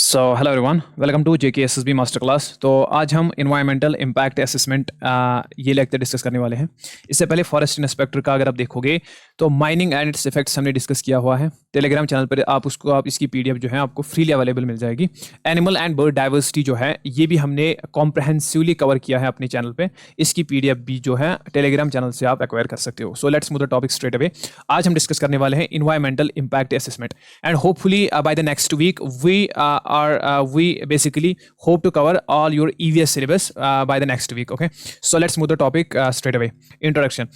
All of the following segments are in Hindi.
So hello everyone, welcome to JKSSB master class. तो आज हम इन्वायरमेंटल इम्पैक्ट असेसमेंट ये लेक्चर डिस्कस करने वाले हैं। इससे पहले फॉरेस्ट इंस्पेक्टर का अगर आप देखोगे तो माइनिंग एंड इट्स इफेक्ट्स हमने डिस्कस किया हुआ है। टेलीग्राम चैनल पर आप इसकी PDF जो है आपको फ्रीली अवेलेबल मिल जाएगी। एनिमल एंड बर्ड डाइवर्सिटी जो है ये भी हमने कॉम्प्रहेंसिवली कवर किया है अपने चैनल पर। इसकी PDF भी जो है टेलीग्राम चैनल से आप एक्वायर कर सकते हो। So let's move the topic straight away. आज हम डिस्कस करने वाले हैं environmental impact assessment and hopefully by the next week we basically hope to cover all your EVS syllabus by the next week. Okay, so let's move the topic straight away. Introduction.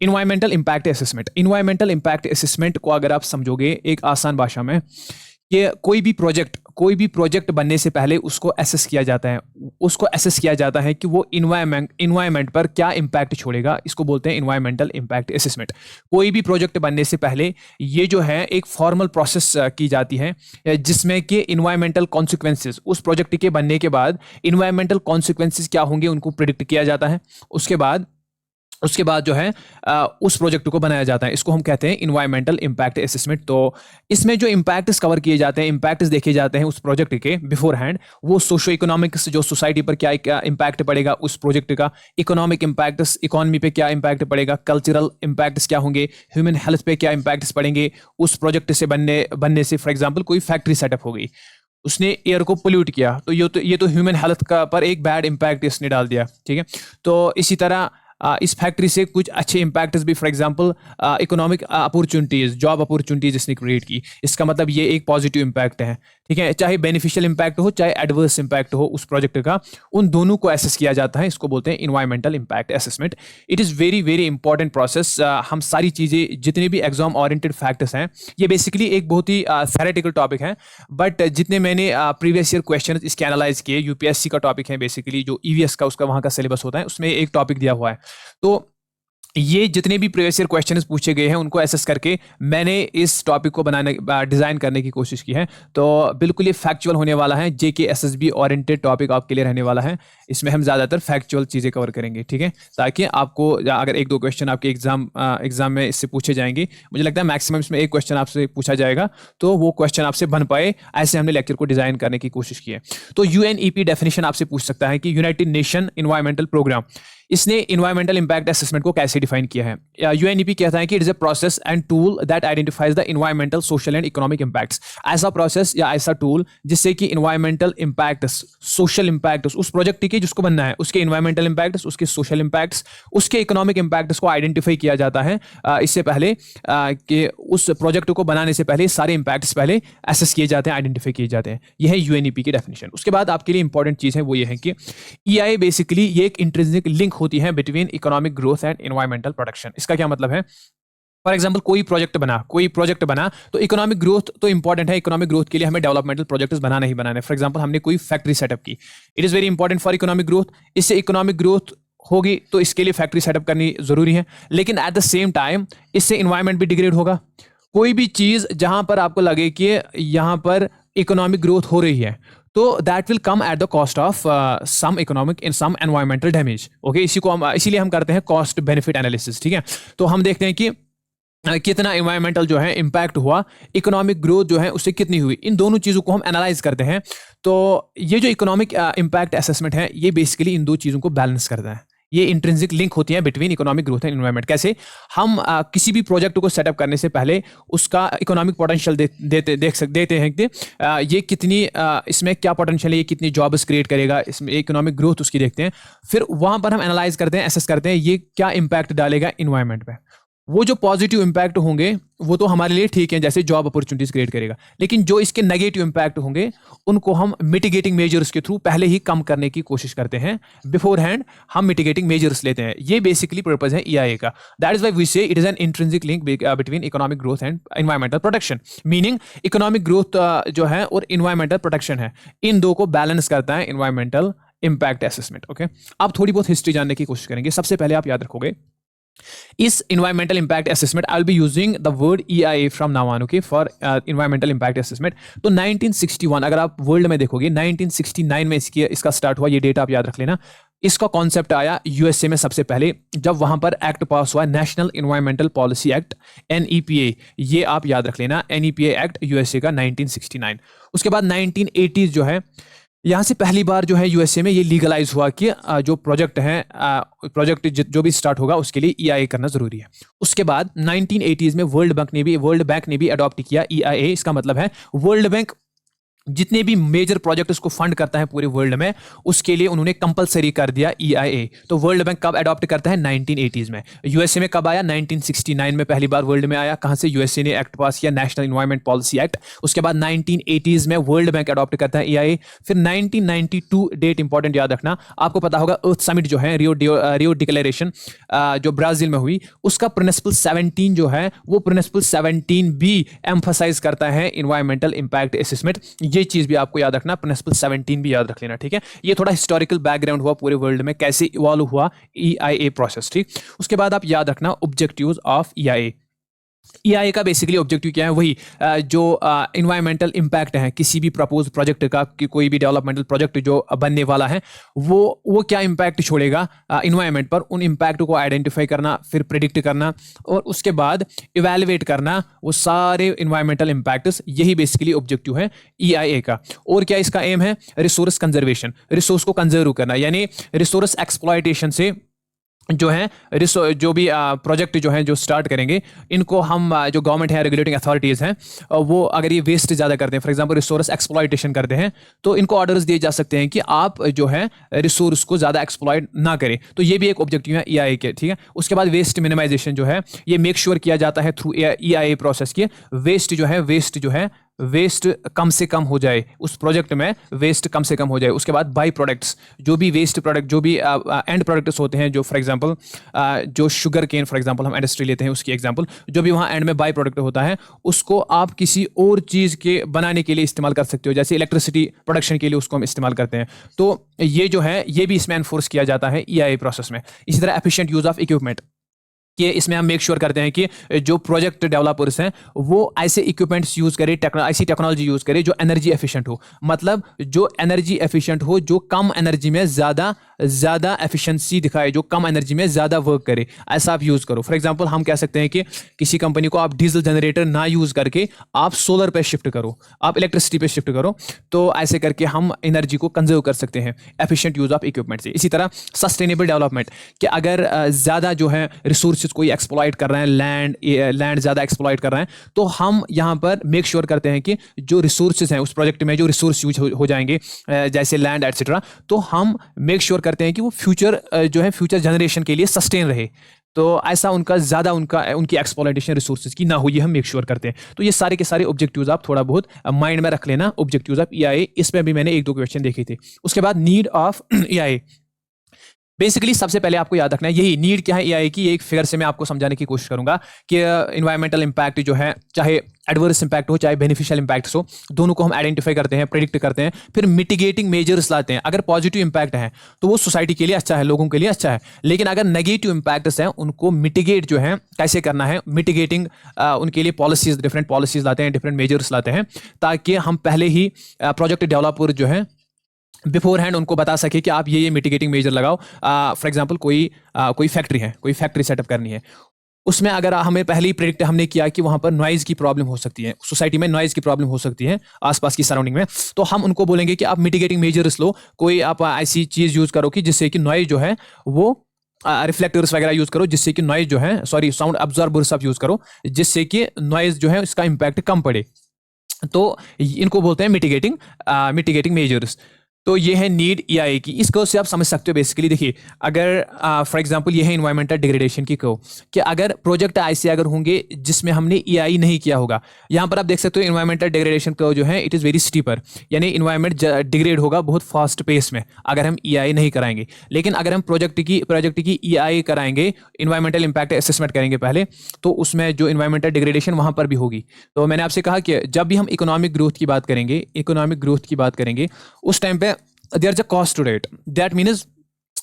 Environmental impact assessment. Environmental impact assessment को अगर आप समझोगे एक आसान भाषा में कि कोई भी प्रोजेक्ट बनने से पहले उसको असेस किया जाता है कि वो इन्वायरमेंट पर क्या इम्पैक्ट छोड़ेगा। इसको बोलते हैं इन्वायरमेंटल इम्पैक्ट असेसमेंट। कोई भी प्रोजेक्ट बनने से पहले ये जो है एक फॉर्मल प्रोसेस की जाती है जिसमें कि इन्वायरमेंटल कॉन्सिक्वेंसेस, उस प्रोजेक्ट के बनने के बाद इन्वायरमेंटल कॉन्सिक्वेंसेस क्या होंगे उनको प्रिडिक्ट किया जाता है। उसके बाद जो है उस प्रोजेक्ट को बनाया जाता है। इसको हम कहते हैं इन्वायरमेंटल इम्पैक्ट असेसमेंट। तो इसमें जो इम्पैक्ट्स कवर किए जाते हैं, इम्पैक्ट्स देखे जाते हैं उस प्रोजेक्ट के बिफोर हैंड। वो सोशो इकोनॉमिक्स, जो सोसाइटी पर क्या इम्पैक्ट पड़ेगा उस प्रोजेक्ट का, इकोनॉमिक इम्पैक्ट्स, इकोनॉमी पे क्या इम्पैक्ट पड़ेगा, कल्चरल इम्पैक्ट्स क्या होंगे, ह्यूमन हेल्थ पे क्या इम्पैक्ट्स पड़ेंगे उस प्रोजेक्ट से बनने से। फॉर एग्जाम्पल कोई फैक्ट्री सेटअप हो गई, उसने एयर को पोल्यूट किया, तो ये तो ह्यूमन हेल्थ का पर एक बैड इम्पैक्ट इसने डाल दिया। ठीक है, तो इसी तरह इस फैक्ट्री से कुछ अच्छे इम्पैक्ट्स भी, for example economic opportunities, job opportunities इसने क्रिएट की। इसका मतलब ये एक पॉजिटिव इम्पैक्ट है। ठीक है, चाहे बेनिफिशियल इम्पैक्ट हो चाहे एडवर्स इम्पैक्ट हो उस प्रोजेक्ट का, उन दोनों को एसेस किया जाता है। इसको बोलते हैं environmental impact assessment. It is very very important process. हम सारी चीज़ें, जितने भी एग्जाम ओरिएंटेड फैक्टर्स हैं, ये बेसिकली एक बहुत ही थ्योरेटिकल टॉपिक है, बट जितने मैंने प्रीवियस ईयर क्वेश्चन इसके एनालाइज किए, UPSC का टॉपिक है बेसिकली, जो EVS का उसका वहाँ का सिलेबस होता है, उसमें एक टॉपिक दिया हुआ है। तो ये जितने भी प्रीवियस ईयर क्वेश्चंस पूछे गए हैं उनको एसेस करके मैंने इस टॉपिक को डिज़ाइन करने की कोशिश की है। तो बिल्कुल ये फैक्चुअल होने वाला है, JKSSB ओरिएंटेड टॉपिक आपके लिए रहने वाला है। इसमें हम ज़्यादातर फैक्चुअल चीज़ें कवर करेंगे। ठीक है, ताकि आपको अगर एक दो क्वेश्चन आपके एग्जाम में इससे पूछे जाएंगे, मुझे लगता है मैक्सिमम इसमें एक क्वेश्चन आपसे पूछा जाएगा, तो वो क्वेश्चन आपसे बन पाए, ऐसे हमने लेक्चर को डिज़ाइन करने की कोशिश की है। तो UNEP डेफिनेशन आपसे पूछ सकता है कि यूनाइटेड नेशन इन्वायरमेंटल प्रोग्राम, इसने इन्वायरमेंटल इम्पैक्ट असेसमेंट को कैसे डिफाइन किया है। UNEP कहता है कि it is a process and tool that identifies the environmental, social and economic impacts. ऐसा प्रोसेस या ऐसा टूल जिससे कि इन्वायरमेंटल इम्पैक्ट्स, सोशल इम्पैक्ट्स, उस प्रोजेक्ट के जिसको बनना है उसके इन्वायरमेंटल इम्पैक्ट्स, उसके सोशल इम्पैक्ट्स, उसके इकोनॉमिक इम्पैक्ट्स को आइडेंटिफाई किया जाता है इससे पहले कि उस प्रोजेक्ट को बनाने से पहले सारे इम्पैक्ट्स पहले एसेस किए जाते हैं, आइडेंटिफाई किए जाते हैं। यह है UNEP की डेफिनेशन। उसके बाद आपके लिए इंपॉर्टेंट चीज़ है वो ये है कि EIA बेसिकली ये एक इंट्रिंसिक लिंक होती है between economic growth and environmental protection. इसका क्या मतलब है? फॉर एग्जाम्पल कोई प्रोजेक्ट बना तो इकोनॉमिक ग्रोथ तो इंपॉर्टेंट है। इकोनॉमिक ग्रोथ के लिए हमें डेवलपमेंटल प्रोजेक्ट्स बनाना ही बनाना है। फॉर एग्जाम्पल हमने कोई फैक्ट्री सेटअप की, it is very important for economic growth. इससे इकोनॉमिक ग्रोथ होगी तो इसके लिए फैक्ट्री सेटअप करनी जरूरी है, लेकिन एट द सेम टाइम इससे इन्वायरमेंट भी डिग्रेड होगा। कोई भी चीज़ जहां पर आपको लगे कि यहाँ पर इकोनॉमिक ग्रोथ हो रही है, तो that will come at the cost of some economic in some environmental damage. Okay, इसीलिए हम करते हैं कॉस्ट बेनिफिट एनालिसिस। ठीक है, तो हम देखते हैं कि कितना इन्वायरमेंटल जो है इम्पैक्ट हुआ, इकोनॉमिक ग्रोथ जो है उससे कितनी हुई, इन दोनों चीज़ों को हम एनालाइज करते हैं। तो ये जो इकोनॉमिक इम्पैक्ट असेसमेंट है ये बेसिकली इन दो चीज़ों को बैलेंस करता है। ये इंट्रिंसिक लिंक होती है between economic growth and environment. कैसे? हम किसी भी प्रोजेक्ट को सेटअप करने से पहले उसका इकोनॉमिक पोटेंशियल देते हैं कि ये कितनी इसमें क्या पोटेंशियल है, ये कितनी जॉब्स क्रिएट करेगा, इसमें इकोनॉमिक ग्रोथ उसकी देखते हैं। फिर वहाँ पर हम एनालाइज करते हैं, एसेस करते हैं ये क्या इम्पैक्ट डालेगा इन्वायरमेंट पे। वो जो पॉजिटिव इम्पैक्ट होंगे वो तो हमारे लिए ठीक है, जैसे जॉब अपॉर्चुनिटीज क्रिएट करेगा, लेकिन जो इसके नेगेटिव इम्पैक्ट होंगे उनको हम मिटिगेटिंग मेजर्स के थ्रू पहले ही कम करने की कोशिश करते हैं। बिफोर हैंड हम मिटिगेटिंग मेजर्स लेते हैं। ये बेसिकली पर्पज है EIA का। दैट इज व्हाई वी से it is an intrinsic link between economic growth and environmental protection. Meaning economic growth जो है और एनवायरमेंटल प्रोटेक्शन है, इन दो को बैलेंस करता है एनवायरमेंटल इम्पैक्ट असेसमेट। ओके, अब थोड़ी बहुत हिस्ट्री जानने की कोशिश करेंगे। सबसे पहले आप याद रखोगे इस environmental impact assessment I will be using the word EIA from now on, okay, for environmental impact assessment। तो 1961 अगर आप वर्ल्ड में देखोगे 1969 में इसका स्टार्ट हुआ। ये डेट आप याद रख लेना। इसका कॉन्सेप्ट आया यूएसए में सबसे पहले, जब वहां पर एक्ट पास हुआ, नेशनल इन्वायरमेंटल पॉलिसी एक्ट, एनईपीए। ये आप याद रख लेना, एनईपीए एक्ट यूएसए का 1969। उसके बाद 1980 जो है, यहाँ से पहली बार जो है यूएसए में ये लीगलाइज हुआ कि जो प्रोजेक्ट है, प्रोजेक्ट जो भी स्टार्ट होगा उसके लिए ईआईए करना जरूरी है। उसके बाद 1980s में वर्ल्ड बैंक ने भी अडॉप्ट किया ईआईए। इसका मतलब है वर्ल्ड बैंक जितने भी मेजर प्रोजेक्ट उसको फंड करता है पूरे वर्ल्ड में, उसके लिए उन्होंने कंपलसरी कर दिया ईआईए। तो वर्ल्ड बैंक कब अडॉप्ट करता है? 1980s में। यूएसए में कब आया? 1969 में पहली बार वर्ल्ड में आया। कहां से? यूएसए ने एक्ट पास किया, नेशनल एनवायरनमेंट पॉलिसी एक्ट। उसके बाद 1980s में वर्ल्ड बैंक अडॉप्ट करता है ईआईए। फिर 1992 डेट इंपॉर्टेंट याद रखना, आपको पता होगा अर्थ समिट जो है, रियो डिक्लेरेशन जो ब्राजील में हुई, उसका प्रिंसिपल 17 जो है, वो प्रिंसिपल 17 भी एम्फसाइज करता है इन्वायरमेंटल इंपैक्ट असेसमेंट। ये चीज भी आपको याद रखना, प्रिंसिपल 17 भी याद रख लेना, ठीक है। ये थोड़ा हिस्टोरिकल बैकग्राउंड हुआ पूरे वर्ल्ड में कैसे इवॉल्व हुआ ईआईए प्रोसेस, ठीक। उसके बाद आप याद रखना ऑब्जेक्टिव्स ऑफ ईआईए। ईआईए का बेसिकली ऑब्जेक्टिव क्या है? वही जो इन्वायरमेंटल इंपैक्ट है किसी भी प्रपोज प्रोजेक्ट का, कि कोई भी डेवलपमेंटल प्रोजेक्ट जो बनने वाला है, वो क्या इंपैक्ट छोड़ेगा इन्वायरमेंट पर, उन इंपैक्ट को आइडेंटिफाई करना, फिर प्रिडिक्ट करना, और उसके बाद इवैल्यूएट करना वो सारे इन्वायरमेंटल इंपैक्ट्स। यही बेसिकली ऑब्जेक्टिव है ईआईए का। और क्या इसका एम है? रिसोर्स कंजर्वेशन, रिसोर्स को कंजर्व करना, यानी रिसोर्स एक्सप्लॉयटेशन से जो है जो भी प्रोजेक्ट जो है जो स्टार्ट करेंगे, इनको हम जो गवर्नमेंट है, रेगुलेटिंग अथॉरिटीज़ हैं, वो अगर ये वेस्ट ज़्यादा करते हैं, फॉर एग्जांपल रिसोर्स एक्सप्लॉयटेशन करते हैं, तो इनको ऑर्डर्स दिए जा सकते हैं कि आप जो है रिसोर्स को ज़्यादा एक्सप्लॉयट ना करें। तो ये भी एक ऑब्जेक्टिव है ईआईए के, ठीक है। उसके बाद वेस्ट मिनिमाइजेशन जो है, ये मेक श्योर किया जाता है थ्रू ईआईए प्रोसेस की, वेस्ट जो है वेस्ट कम से कम हो जाए, उस प्रोजेक्ट में वेस्ट कम से कम हो जाए। उसके बाद बाई प्रोडक्ट्स, जो भी वेस्ट प्रोडक्ट, जो भी एंड प्रोडक्ट्स होते हैं, जो फॉर एग्जांपल जो शुगर केन फॉर एग्जांपल हम इंडस्ट्री लेते हैं उसकी एग्जांपल, जो भी वहाँ एंड में बाई प्रोडक्ट होता है, उसको आप किसी और चीज़ के बनाने के लिए इस्तेमाल कर सकते हो, जैसे इलेक्ट्रिसिटी प्रोडक्शन के लिए उसको हम इस्तेमाल करते हैं। तो ये जो है ये भी इसमें एनफोर्स किया जाता है ईआईए प्रोसेस में। इसी तरह एफिशिएंट यूज ऑफ इक्विपमेंट, कि इसमें हम मेक श्योर करते हैं कि जो प्रोजेक्ट डेवलपर्स हैं वो ऐसे इक्विपमेंट्स यूज करें, ऐसी टेक्नोलॉजी यूज करें जो एनर्जी एफिशिएंट हो, मतलब जो एनर्जी एफिशिएंट हो, जो कम एनर्जी में ज़्यादा एफिशिएंसी दिखाए, जो कम एनर्जी में ज़्यादा वर्क करे, ऐसा आप यूज़ करो। फॉर एग्जांपल हम कह सकते हैं कि किसी कंपनी को आप डीजल जनरेटर ना यूज़ करके आप सोलर पे शिफ्ट करो, आप इलेक्ट्रिसिटी पे शिफ्ट करो, तो ऐसे करके हम एनर्जी को कंजर्व कर सकते हैं एफिशिएंट यूज़ ऑफ इक्विपमेंट से। इसी तरह सस्टेनेबल डेवलपमेंट, कि अगर ज़्यादा जो है रिसोर्स कोई एक्सप्लॉइट कर रहे हैं, लैंड ज़्यादा एक्सप्लॉइट कर रहे हैं, तो हम यहाँ पर मेक श्योर करते हैं कि जो रिसोर्सेज हैं उस प्रोजेक्ट में, जो रिसोर्स यूज हो जाएंगे जैसे लैंड एटसेट्रा, तो हम मेक श्योर करते हैं कि वो फ्यूचर जो है फ्यूचर जनरेशन के लिए सस्टेन रहे। तो ऐसा उनकी एक्सप्लॉइटेशन रिसोर्सेज की ना हो, ये हम मेक श्योर करते हैं। तो ये सारे के सारे ऑब्जेक्टिव्स आप थोड़ा बहुत माइंड में रख लेना, ऑब्जेक्टिव्स ऑफ ईआईए। इसमें भी मैंने 1-2 क्वेश्चन देखे थे। उसके बाद नीड ऑफ ईआईए, बेसिकली सबसे पहले आपको याद रखना है यही नीड क्या है ईआईए की। एक फिगर से मैं आपको समझाने की कोशिश करूंगा कि इन्वायरमेंटल इंपैक्ट जो है, चाहे एडवर्स इंपैक्ट हो चाहे बेनिफिशियल इंपैक्ट्स हो, दोनों को हम आइडेंटिफाई करते हैं, प्रेडिक्ट करते हैं, फिर मिटिगेटिंग मेजर्स लाते हैं। अगर पॉजिटिव इंपैक्ट है तो वो सोसाइटी के लिए अच्छा है, लोगों के लिए अच्छा है, लेकिन अगर नेगेटिव इंपैक्ट्स हैं उनको मिटिगेट जो है कैसे करना है, मिटिगेटिंग उनके लिए पॉलिसीज, डिफरेंट पॉलिसीज लाते हैं, डिफरेंट मेजर्स लाते हैं, ताकि हम पहले ही प्रोजेक्ट डेवलपर जो है बिफोर हैंड उनको बता सके कि आप ये मिटिगेटिंग मेजर लगाओ। फॉर एग्जांपल कोई फैक्ट्री है, कोई फैक्ट्री सेटअप करनी है, उसमें अगर हमें पहले ही प्रेडिक्ट हमने किया कि वहाँ पर नॉइज़ की प्रॉब्लम हो सकती है, सोसाइटी में नॉइज़ की प्रॉब्लम हो सकती है आसपास की सराउंडिंग में, तो हम उनको बोलेंगे कि आप मिटिगेटिंग मेजर्स लो, कोई आप ऐसी चीज़ यूज़ करो कि जिससे कि नॉइज़ जो है वो रिफ्लेक्टर्स वगैरह यूज़ करो, जिससे कि नॉइज़ जो है साउंड अब्जॉर्बर्स आप यूज़ करो, जिससे कि नॉइज़ जो है इसका इम्पैक्ट कम पड़े। तो इनको बोलते हैं मिटिगेटिंग मेजर्स। तो ये है नीड ईआईए की। इस कर्व से आप समझ सकते हो बेसिकली, देखिए अगर फॉर एग्जांपल ये है इन्वायरमेंटल डिग्रेडेशन की कर्व, कि अगर प्रोजेक्ट ऐसे अगर होंगे जिसमें हमने ईआईए नहीं किया होगा, यहाँ पर आप देख सकते हो इन्वायरमेंटल डिग्रेडेशन कर्व जो है इट इज़ वेरी स्टीपर, यानी इन्वायरमेंट डिग्रेड होगा बहुत फास्ट पेस में अगर हम ईआईए नहीं कराएंगे। लेकिन अगर हम प्रोजेक्ट की ईआईए कराएंगे, इन्वायरमेंटल इंपैक्ट असेसमेंट करेंगे पहले, तो उसमें जो इन्वायरमेंटल डिग्रेडेशन वहाँ पर भी होगी। तो मैंने आपसे कहा कि जब भी हम इकोनॉमिक ग्रोथ की बात करेंगे उस टाइम पे there is a cost to it, that means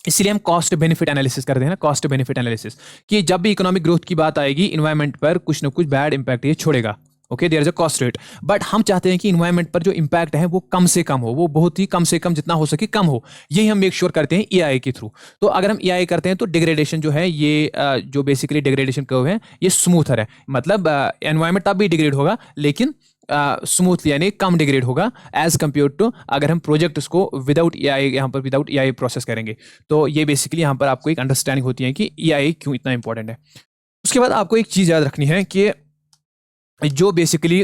इसलिए हम कॉस्ट बेनिफिट एनालिसिस करते हैं ना, कॉस्ट बेनिफिट एनालिसिस, कि जब भी इकोनॉमिक ग्रोथ की बात आएगी इन्वायरमेंट पर कुछ ना कुछ बैड इंपैक्ट ये छोड़ेगा। Okay, there is a cost rate, but हम चाहते हैं कि इन्वायरमेंट पर जो इम्पैक्ट है वो कम से कम हो, वो बहुत ही कम से कम जितना हो सके कम हो। यही हम मेक श्योर करते हैं ईआई के थ्रू। तो अगर हम ईआई करते हैं तो डिग्रेडेशन जो है ये जो बेसिकली डिग्रेडेशन कर्व है ये स्मूथर है, मतलब एनवायरमेंट तब भी डिग्रेड होगा लेकिन स्मूथली यानी कम डिग्रेड होगा एज कम्पेयर टू अगर हम प्रोजेक्ट उसको विदाउट ईआई यहाँ पर विदाउट ईआई प्रोसेस करेंगे। तो ये बेसिकली यहाँ पर आपको एक अंडरस्टैंडिंग होती है कि ईआई क्यों इतना इंपॉर्टेंट है। उसके बाद आपको एक चीज़ याद रखनी है कि जो बेसिकली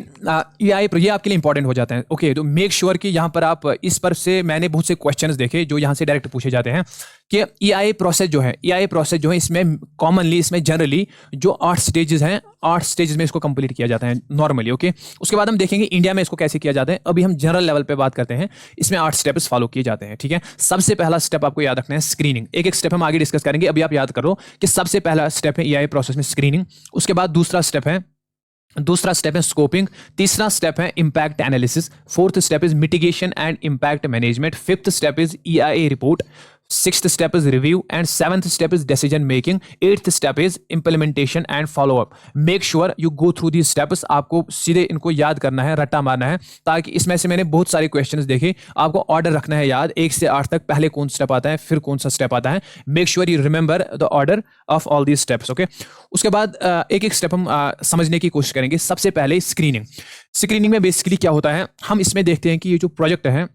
ईआई ये आपके लिए इंपॉर्टेंट हो जाता है। ओके, तो मेक श्योर कि यहाँ पर आप इस पर से मैंने बहुत से क्वेश्चंस देखे जो यहाँ से डायरेक्ट पूछे जाते हैं कि ईआई प्रोसेस जो है इसमें कॉमनली इसमें जनरली जो 8 स्टेजेस हैं 8 स्टेजेस में इसको कंप्लीट किया जाता है नॉर्मली। ओके, उसके बाद हम देखेंगे इंडिया में इसको कैसे किया जाता है। अभी हम जनरल लेवल पे बात करते हैं, इसमें 8 स्टेप्स फॉलो किए जाते हैं। ठीक है, सबसे पहला स्टेप आपको याद रखना है स्क्रीनिंग। एक एक स्टेप हम आगे डिस्कस करेंगे, अभी आप याद करो कि सबसे पहला स्टेप है ईआई प्रोसेस में स्क्रीनिंग। उसके बाद दूसरा स्टेप है स्कोपिंग। तीसरा स्टेप है impact analysis. Fourth step is mitigation and impact management. Fifth step is EI report. Sixth step is review and seventh step is decision making. Eighth step is implementation and follow up. Make sure you go through the steps. आपको सीधे इनको याद करना है, रट्टा मारना है, ताकि इसमें से मैंने बहुत सारे क्वेश्चंस देखे, आपको ऑर्डर रखना है याद 1 से 8 तक, पहले कौन स्टेप आता है फिर कौन सा स्टेप आता है। Make sure you remember the order of all these steps. Okay, उसके बाद एक एक स्टेप हम समझने की कोशिश करेंगे। सबसे पहले स्क्रीनिंग में बेसिकली क्या होता है, हम इसमें देखते हैं कि ये जो प्रोजेक्ट है,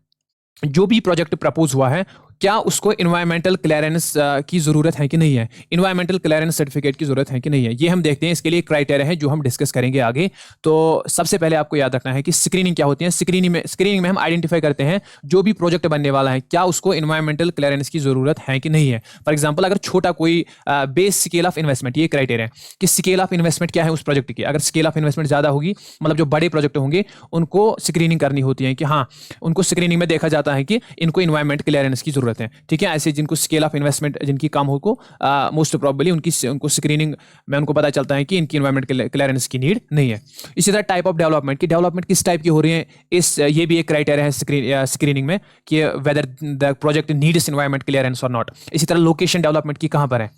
जो भी प्रोजेक्ट प्रपोज हुआ है, क्या उसको इन्वायरमेंटल क्लियरेंस की जरूरत है कि नहीं है, इन्वायरमेंटल क्लियरेंस सर्टिफिकेट की जरूरत है कि नहीं है, ये हम देखते हैं। इसके लिए क्राइटेरिया है जो हम डिस्कस करेंगे आगे। तो सबसे पहले आपको याद रखना है कि स्क्रीनिंग क्या होती है। स्क्रीनिंग में हम आइडेंटिफाई करते हैं जो भी प्रोजेक्ट बनने वाला है क्या उसको इन्वायरमेंटल क्लियरेंस की जरूरत है कि नहीं है। फॉर एग्जाम्पल अगर छोटा कोई बेस स्केल ऑफ इन्वेस्टमेंट, ये क्राइटेरिया है कि स्केल ऑफ इन्वेस्टमेंट क्या है उस प्रोजेक्ट की। अगर स्केल ऑफ इन्वेस्टमेंट ज्यादा होगी, मतलब जो बड़े प्रोजेक्ट होंगे उनको स्क्रीनिंग करनी होती है कि हाँ, उनको स्क्रीनिंग में देखा जाता है कि इनको इन्वायरमेंट क्लियरेंस की जरूरत है। ठीक है, ऐसे जिनको स्केल ऑफ इन्वेस्टमेंट जिनकी कम हो को मोस्ट प्रोबेबली उनको स्क्रीनिंग में उनको पता चलता है कि इनकी इन्वायरमेंट क्लियरेंस की नीड नहीं है। इसी तरह टाइप ऑफ डेवलपमेंट किस टाइप की हो रही है, ये भी एक क्राइटेरिया है स्क्रीनिंग में कि whether the project needs environment clearance और नॉट। इसी तरह लोकेशन डेवलपमेंट की कहां पर है,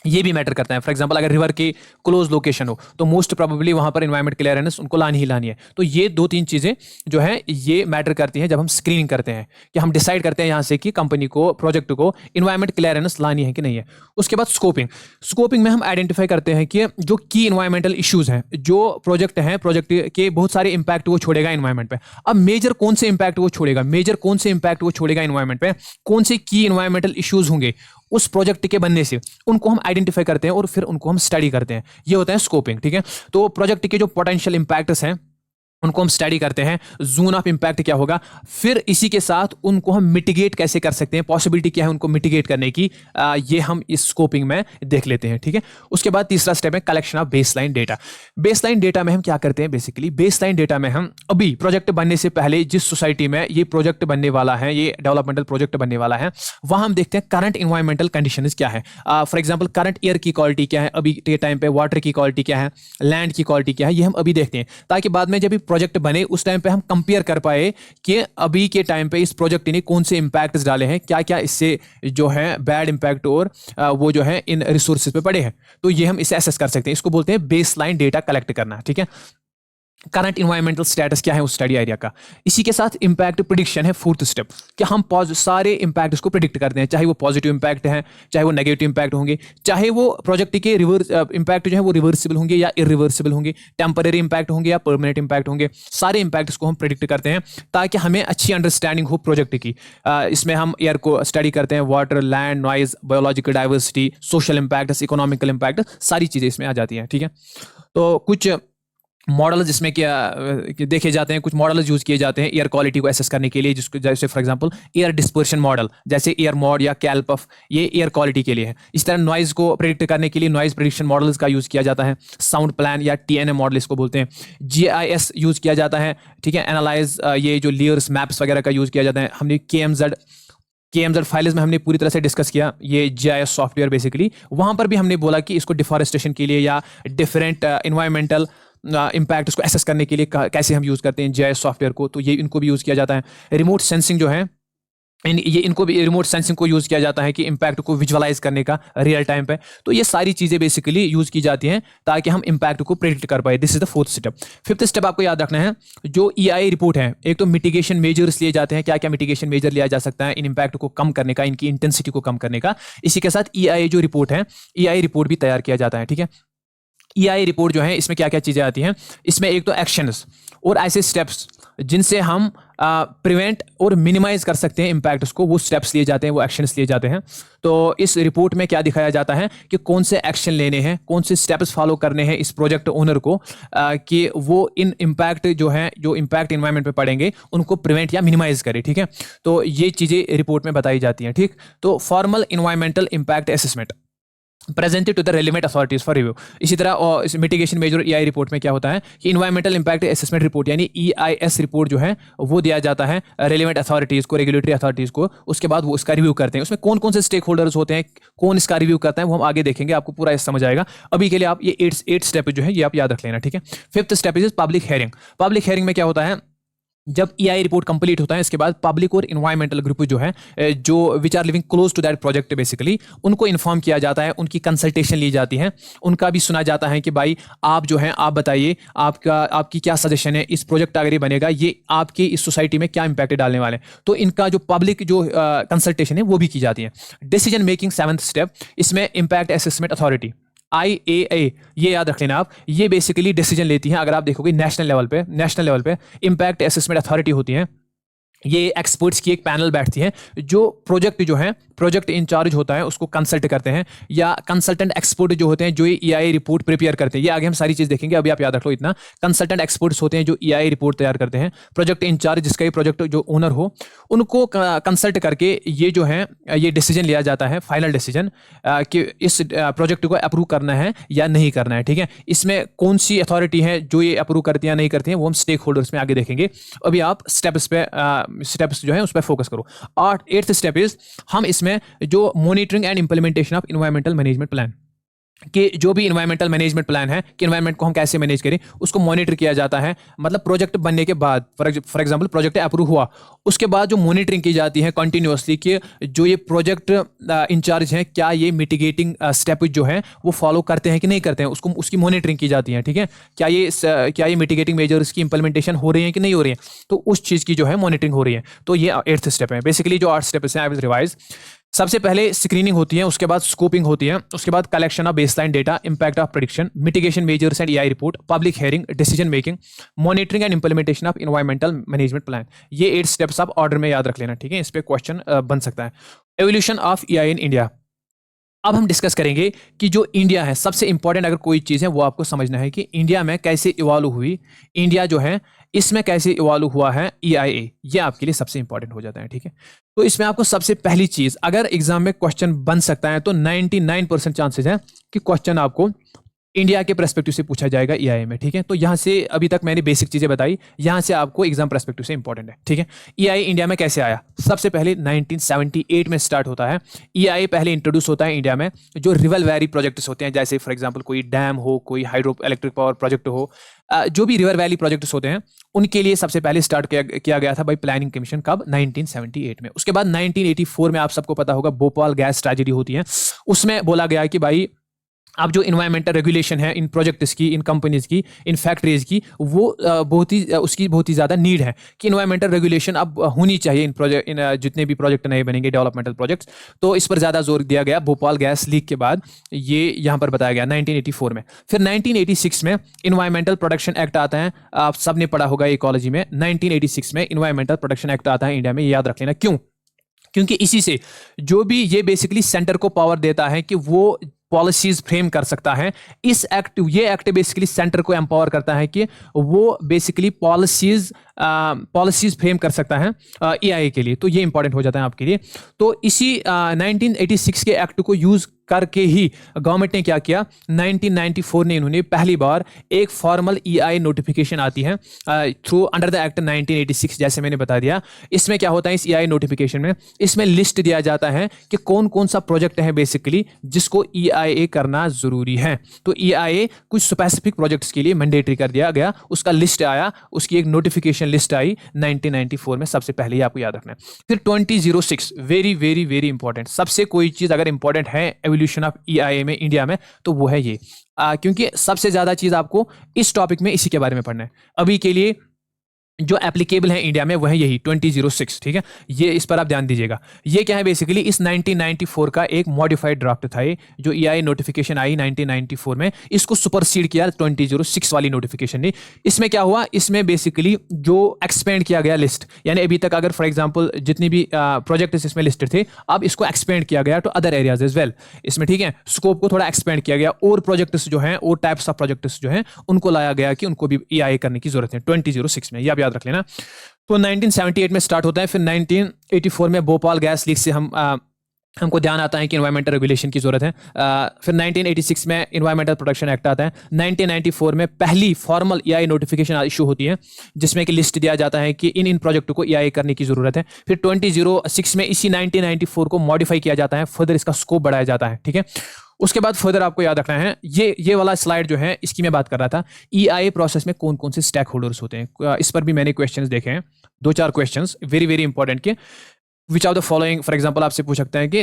ये भी मैटर करता है। फॉर एग्जांपल अगर रिवर के क्लोज लोकेशन हो तो मोस्ट प्रोबेबली वहां पर एनवायरमेंट क्लियरेंस उनको लानी ही लानी है। तो ये 2-3 चीजें जो है ये मैटर करती हैं जब हम स्क्रीनिंग करते हैं, कि हम डिसाइड करते हैं यहां से कि कंपनी को, प्रोजेक्ट को एनवायरमेंट क्लियरेंस लानी है कि नहीं है। उसके बाद स्कोपिंग में हम आइडेंटिफाई करते हैं कि जो की एनवायरमेंटल इश्यूज हैं, जो प्रोजेक्ट हैं, प्रोजेक्ट के बहुत सारे इंपैक्ट वो छोड़ेगा एनवायरमेंट पे। अब मेजर कौन से इंपैक्ट वो छोड़ेगा एनवायरमेंट पे, कौन से की एनवायरमेंटल इश्यूज होंगे उस प्रोजेक्ट के बनने से, उनको हम आइडेंटिफाई करते हैं और फिर उनको हम स्टडी करते हैं। ये होता है स्कोपिंग। ठीक है, तो प्रोजेक्ट के जो पोटेंशियल इंपैक्ट्स हैं उनको हम स्टडी करते हैं, जोन ऑफ इंपैक्ट क्या होगा, फिर इसी के साथ उनको हम मिटिगेट कैसे कर सकते हैं, पॉसिबिलिटी क्या है उनको मिटिगेट करने की, ये हम इस स्कोपिंग में देख लेते हैं। ठीक है, उसके बाद तीसरा स्टेप है कलेक्शन ऑफ बेसलाइन डेटा में हम क्या करते हैं, बेसिकली बेसलाइन डेटा में हम अभी प्रोजेक्ट बनने से पहले जिस सोसाइटी में ये प्रोजेक्ट बनने वाला है, ये डेवलपमेंटल प्रोजेक्ट बनने वाला है, वहां हम देखते हैं करंट इन्वायरमेंटल कंडीशंस क्या है। फॉर एग्जांपल करंट एयर की क्वालिटी क्या है अभी के टाइम पे, वाटर की क्वालिटी क्या है, लैंड की क्वालिटी क्या है, ये हम अभी देखते हैं, ताकि बाद में जब प्रोजेक्ट बने उस टाइम पे हम कंपेयर कर पाए कि अभी के टाइम पे इस प्रोजेक्ट ने कौन से इंपैक्ट्स डाले हैं, क्या क्या इससे जो है बैड इंपैक्ट और वो जो है इन रिसोर्सेज पे पड़े हैं। तो ये हम इसे एसेस कर सकते हैं, इसको बोलते हैं बेसलाइन डेटा कलेक्ट करना। ठीक है, करंट इन्वायरमेंटल स्टेटस क्या है उस स्टडी एरिया का। इसी के साथ इंपैक्ट प्रिडिक्शन है फोर्थ स्टेप, कि हम सारे इंपैक्ट को प्रिडिक्ट करते हैं, चाहे वो पॉजिटिव इंपैक्ट है, चाहे वो नेगेटिव इंपैक्ट होंगे, चाहे वो प्रोजेक्ट के रिवर्स इंपैक्ट जो है वो रिवर्सिबल होंगे या इरिवर्सिबल होंगे, टेम्पररी इंपैक्ट होंगे या परमानेंट इंपैक्ट होंगे। सारे इंपैक्ट्स को हम प्रिडिक्ट करते हैं ताकि हमें अच्छी अंडरस्टैंडिंग हो प्रोजेक्ट की। इसमें हम एयर को स्टडी करते हैं, water, land, noise, biological diversity, social impact, economical impact, सारी चीजें इसमें आ जाती हैं। ठीक है, तो कुछ मॉडल जिसमें क्या देखे जाते हैं, कुछ मॉडल यूज किए जाते हैं एयर क्वालिटी को एसेस करने के लिए, जिसको जैसे for example air dispersion model, जैसे एयर मॉड या कैलपफ, ये एयर क्वालिटी के लिए है। इस तरह नॉइज को प्रेडिक्ट करने के लिए नॉइज प्रेडिक्शन मॉडल्स का यूज किया जाता है, साउंड प्लान या टीएनए मॉडल इसको बोलते हैं। जीआईएस यूज किया जाता है। ठीक है, एनालाइज, ये जो लेयर्स, मैप्स वगैरह का यूज किया जाता है। हमने केएमजेड फाइल्स में हमने पूरी तरह से डिस्कस किया ये जीआईएस सॉफ्टवेयर बेसिकली। वहां पर भी हमने बोला कि इसको डिफॉरेस्टेशन के लिए या डिफरेंट इन्वायरमेंटल इंपैक्ट उसको एसेस करने के लिए कैसे हम यूज करते हैं जीआईएस सॉफ्टवेयर को, तो ये इनको भी यूज किया जाता है। रिमोट सेंसिंग जो है ये इनको भी रिमोट सेंसिंग को यूज किया जाता है कि इम्पैक्ट को विजुअलाइज करने का रियल टाइम पे। तो ये सारी चीजें बेसिकली यूज की जाती हैं ताकि हम इम्पैक्ट को प्रेडिक्ट कर पाए। This is the fourth step. Fifth step आपको याद रखना है, जो ईआई रिपोर्ट है, एक तो मिटिगेशन मेजर्स लिए जाते हैं, क्या क्या मिटिगेशन मेजर लिया जा सकता है इन इम्पैक्ट को कम करने का, इनकी इंटेंसिटी को कम करने का। इसी के साथ ईआई जो रिपोर्ट है, ईआई रिपोर्ट भी तैयार किया जाता है। ठीक है, ईआई रिपोर्ट जो है इसमें क्या क्या चीजें आती हैं, इसमें एक तो एक्शंस और ऐसे स्टेप्स जिनसे हम प्रिवेंट और मिनिमाइज कर सकते हैं इम्पैक्ट्स को, वो स्टेप्स लिए जाते हैं, वो एक्शंस लिए जाते हैं। तो इस रिपोर्ट में क्या दिखाया जाता है कि कौन से एक्शन लेने हैं, कौन से स्टेप्स फॉलो करने हैं इस प्रोजेक्ट ओनर को कि वो इन इम्पैक्ट जो है, जो इम्पैक्ट इन्वायरमेंट पे पड़ेंगे, उनको प्रिवेंट या मिनिमाइज करे। ठीक है, तो ये चीजें रिपोर्ट में बताई जाती हैं। ठीक, तो formal environmental impact assessment presented to the relevant authorities for review. इसी तरह इस मिटिगेशन मेजर ईआई रिपोर्ट में क्या होता है कि इन्वायरमेंटल इम्पैक्ट असेसमेंट रिपोर्ट यानी ईआईएस रिपोर्ट जो है वो दिया जाता है रेलिवेंट अथॉरिटीज को, रेगुलेटरी अथॉरिटीज को। उसके बाद वो उसका रिव्यू करते हैं। उसमें कौन कौन से स्टेक होल्डर्स होते हैं, कौन इसका रिव्यू करता है, वो हम आगे देखेंगे, आपको पूरा समझ आएगा। अभी के लिए आप ये एट स्टेप जो है ये आप याद रख लेना। ठीक है, fifth step is public hearing. Public hearing में क्या होता है, जब ईआई रिपोर्ट कंप्लीट होता है इसके बाद पब्लिक और इन्वायरमेंटल ग्रुप जो है, जो which are living close to that project, basically उनको इन्फॉर्म किया जाता है, उनकी कंसल्टेशन ली जाती है, उनका भी सुना जाता है कि भाई आप जो हैं, आप बताइए आपकी क्या सजेशन है, इस प्रोजेक्ट अगर ये बनेगा, ये आपकी इस सोसाइटी में क्या इंपैक्ट डालने वाले हैं। तो इनका जो पब्लिक जो कंसल्टेशन है वो भी की जाती है। डिसीजन मेकिंग सेवंथ स्टेप, इसमें इम्पैक्ट असेसमेंट अथॉरिटी IAA, ये याद रख लेना आप, ये बेसिकली डिसीजन लेती हैं। अगर आप देखोगे नेशनल लेवल पे इम्पैक्ट असेसमेंट अथॉरिटी होती है, ये एक्सपर्ट्स की एक पैनल बैठती है जो प्रोजेक्ट इंचार्ज होता है उसको कंसल्ट करते हैं, या कंसल्टेंट एक्सपर्ट जो होते हैं जो ये ईआई रिपोर्ट प्रिपेयर करते हैं। ये आगे हम सारी चीज देखेंगे, अभी आप याद रख लो इतना। कंसल्टेंट एक्सपर्ट्स होते हैं जो ईआई रिपोर्ट तैयार करते हैं। प्रोजेक्ट इंचार्ज, जिसका ये प्रोजेक्ट जो ओनर हो, उनको कंसल्ट करके ये जो है ये डिसीजन लिया जाता है, फाइनल डिसीजन कि इस प्रोजेक्ट को अप्रूव करना है या नहीं करना है। ठीक है, इसमें कौन सी अथॉरिटी है जो ये अप्रूव करती है या नहीं करती है, वो हम स्टेक होल्डर्स में आगे देखेंगे। अभी आप स्टेप्स जो है उस पर फोकस करो। और एट्थ स्टेप इज, हम इसमें जो monitoring and implementation of environmental management plan, कि जो भी इन्वायरमेंटल मैनेजमेंट प्लान है कि इन्वायरमेंट को हम कैसे मैनेज करें, उसको मॉनिटर किया जाता है। मतलब प्रोजेक्ट बनने के बाद, फॉर एग्जांपल प्रोजेक्ट अप्रूव हुआ, उसके बाद जो मॉनिटरिंग की जाती है कंटिन्यूअसली कि जो ये प्रोजेक्ट इंचार्ज हैं, क्या ये मिटिगेटिंग स्टेप जो है वो फॉलो करते हैं कि नहीं करते हैं, उसकी मॉनिटरिंग की जाती है। ठीक है, क्या ये मिटिगेटिंग मेजर्स की इंप्लीमेंटेशन हो रही है कि नहीं हो रही है, तो उस चीज़ की जो है मॉनिटरिंग हो रही है। तो ये एट्थ स्टेप है। बेसिकली जो 8 स्टेप्स हैं, आई विल रिवाइज। सबसे पहले स्क्रीनिंग होती है, उसके बाद स्कोपिंग होती है, उसके बाद collection of baseline data, impact of prediction, mitigation measures and EI report, public hearing, decision making, monitoring and implementation of environmental management plan. ये 8 स्टेप्स आप ऑर्डर में याद रख लेना। ठीक है, इस पे क्वेश्चन बन सकता है। Evolution of EI in India. अब हम डिस्कस करेंगे कि जो इंडिया है, सबसे इंपॉर्टेंट अगर कोई चीज़ है वो आपको समझना है कि इंडिया में कैसे इवॉल्व हुई, इंडिया जो है इसमें कैसे इवॉल्व हुआ है EIA, ये आपके लिए सबसे इंपॉर्टेंट हो जाता है। ठीक है, तो इसमें आपको सबसे पहली चीज़, अगर एग्जाम में क्वेश्चन बन सकता है तो 99% चांसेस है कि क्वेश्चन आपको इंडिया के पर्सपेक्टिव से पूछा जाएगा EIA में। ठीक है, तो यहाँ से अभी तक मैंने बेसिक चीज़ें बताई, यहाँ से आपको एग्जाम पर्सपेक्टिव से इंपॉर्टेंट है। ठीक है, EIA इंडिया में कैसे आया? सबसे पहले 1978 में स्टार्ट होता है। EIA पहले इंट्रोड्यूस होता है इंडिया में जो रिवर वैली प्रोजेक्ट्स होते हैं, जैसे फॉर एग्जाम्पल कोई डैम हो, कोई हाइड्रो इलेक्ट्रिक पावर प्रोजेक्ट हो, जो भी रिवर वैली प्रोजेक्ट्स होते हैं उनके लिए सबसे पहले स्टार्ट किया गया था बाई प्लानिंग कमीशन। कब? 1978 में। उसके बाद 1984 में आप सबको पता होगा भोपाल गैस ट्रेजेडी होती है, उसमें बोला गया कि भाई अब जो इन्वायरमेंटल रेगुलेशन है इन प्रोजेक्ट्स की, इन कंपनीज की, इन फैक्ट्रीज की, वो उसकी बहुत ही ज़्यादा नीड है कि इन्वायरमेंटल रेगुलेशन अब होनी चाहिए इन जितने भी प्रोजेक्ट नए बनेंगे डेवलपमेंटल प्रोजेक्ट्स। तो इस पर ज़्यादा जोर दिया गया भोपाल गैस लीक के बाद, ये यहाँ पर बताया गया 1984 में। फिर 1986 में इन्वायरमेंटल प्रोटेक्शन एक्ट आता है, आप सब ने पढ़ा होगा इकोलॉजी में। 1986 में इन्वायरमेंटल प्रोटेक्शन एक्ट आता है इंडिया में, ये याद रख लेना। क्यों? क्योंकि इसी से जो भी ये बेसिकली सेंटर को पावर देता है कि वो पॉलिसीज फ्रेम कर सकता है। ये एक्ट बेसिकली सेंटर को एम्पावर करता है कि वो बेसिकली पॉलिसीज फ्रेम कर सकता है EIA के लिए। तो ये इंपॉर्टेंट हो जाता है आपके लिए। तो इसी 1986 के एक्ट को यूज करके ही गवर्नमेंट ने क्या किया, 1994 ने इन्होंने पहली बार एक फॉर्मल ईआई नोटिफिकेशन आती है थ्रू अंडर द एक्ट 1986, जैसे मैंने बता दिया। इसमें क्या होता है, इस ईआई नोटिफिकेशन में इसमें लिस्ट दिया जाता है कि कौन कौन सा प्रोजेक्ट है बेसिकली जिसको ईआईए करना जरूरी है। तो ईआईए कुछ स्पेसिफिक प्रोजेक्ट्स के लिए मैंडेटरी कर दिया गया, उसका लिस्ट आया, उसकी एक नोटिफिकेशन लिस्ट आई 1994 में, सबसे पहले ही आपको याद रखना है। फिर 2006, वेरी वेरी वेरी इंपॉर्टेंट, सबसे कोई चीज अगर इंपॉर्टेंट है एवोल्यूशन ऑफ ईआईए में इंडिया में तो वो है ये, क्योंकि सबसे ज्यादा चीज आपको इस टॉपिक में इसी के बारे में पढ़ना है। अभी के लिए जो एप्लीकेबल है इंडिया में वह है यही 2006, ठीक है, ये इस पर आप ध्यान दीजिएगा। ये क्या है बेसिकली, इस 1994 का एक मॉडिफाइड ड्राफ्ट था, ये जो ईआई नोटिफिकेशन आई 1994 में, इसको सुपरसीड किया 2006 वाली नोटिफिकेशन ने। इसमें क्या हुआ, इसमें बेसिकली जो एक्सपेंड किया गया लिस्ट, यानी अभी तक अगर फॉर एग्जांपल जितनी भी प्रोजेक्ट्स इसमें लिस्टेड थे, अब इसको एक्सपेंड किया गया to other areas as well इसमें, ठीक है, स्कोप को थोड़ा एक्सपेंड किया गया, और प्रोजेक्ट्स जो हैं और टाइप्स ऑफ प्रोजेक्ट्स जो हैं उनको लाया गया कि उनको भी ईआई करने की जरूरत है 2006 में, ये आप याद रख लेना। तो 1978 में स्टार्ट होता है, फिर 1984 में भोपाल गैस लीक से हमको ध्यान आता है कि एनवायरमेंटल रेगुलेशन की जरूरत है। फिर 1986 में एनवायरमेंटल प्रोटेक्शन एक्ट आता है। 1994 में पहली फॉर्मल ईआई नोटिफिकेशन इशू होती है, जिसमें कि लिस्ट दिया जाता है कि इन प्रोजेक्ट को ईआई करने की जरूरत है। फिर 2006 में इसी 1994 को मॉडिफाई किया जाता है, फर्दर इसका स्कोप बढ़ाया जाता है, ठीक है। उसके बाद फर्दर आपको याद रखना है, ये वाला स्लाइड जो है इसकी मैं बात कर रहा था, ईआई प्रोसेस में कौन कौन से स्टेक होल्डर्स होते हैं। इस पर भी मैंने क्वेश्चंस देखे हैं, 2-4 क्वेश्चंस वेरी वेरी इंपॉर्टेंट के, which of the following, for example आपसे पूछ सकते हैं कि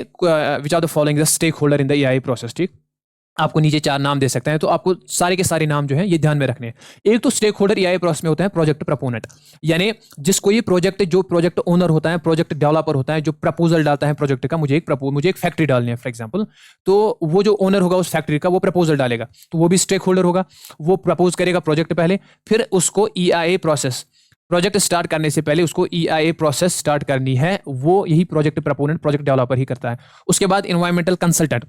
which of the following the stakeholder in the EI process, ठीक, आपको नीचे 4 नाम दे सकते हैं, तो आपको सारे के सारे नाम जो हैं ये ध्यान में रखने हैं। एक तो स्टेक होल्डर ईआई प्रोसेस में होता है प्रोजेक्ट प्रपोनेंट, यानी जिसको ये प्रोजेक्ट, जो प्रोजेक्ट ओनर होता है, प्रोजेक्ट डेवलपर होता है, जो प्रपोजल डालता है प्रोजेक्ट का, मुझे एक फैक्ट्री डालनी है फॉर एग्जांपल, तो वो जो ओनर होगा उस फैक्ट्री का, वो प्रपोजल डालेगा, तो वो भी स्टेक होल्डर होगा, वो प्रपोज करेगा प्रोजेक्ट पहले, फिर उसको ईआई प्रोसेस, प्रोजेक्ट स्टार्ट करने से पहले उसको ईआईए प्रोसेस स्टार्ट करनी है, वो यही प्रोजेक्ट प्रपोनेंट, प्रोजेक्ट डेवलपर ही करता है। उसके बाद एनवायरमेंटल कंसल्टेंट,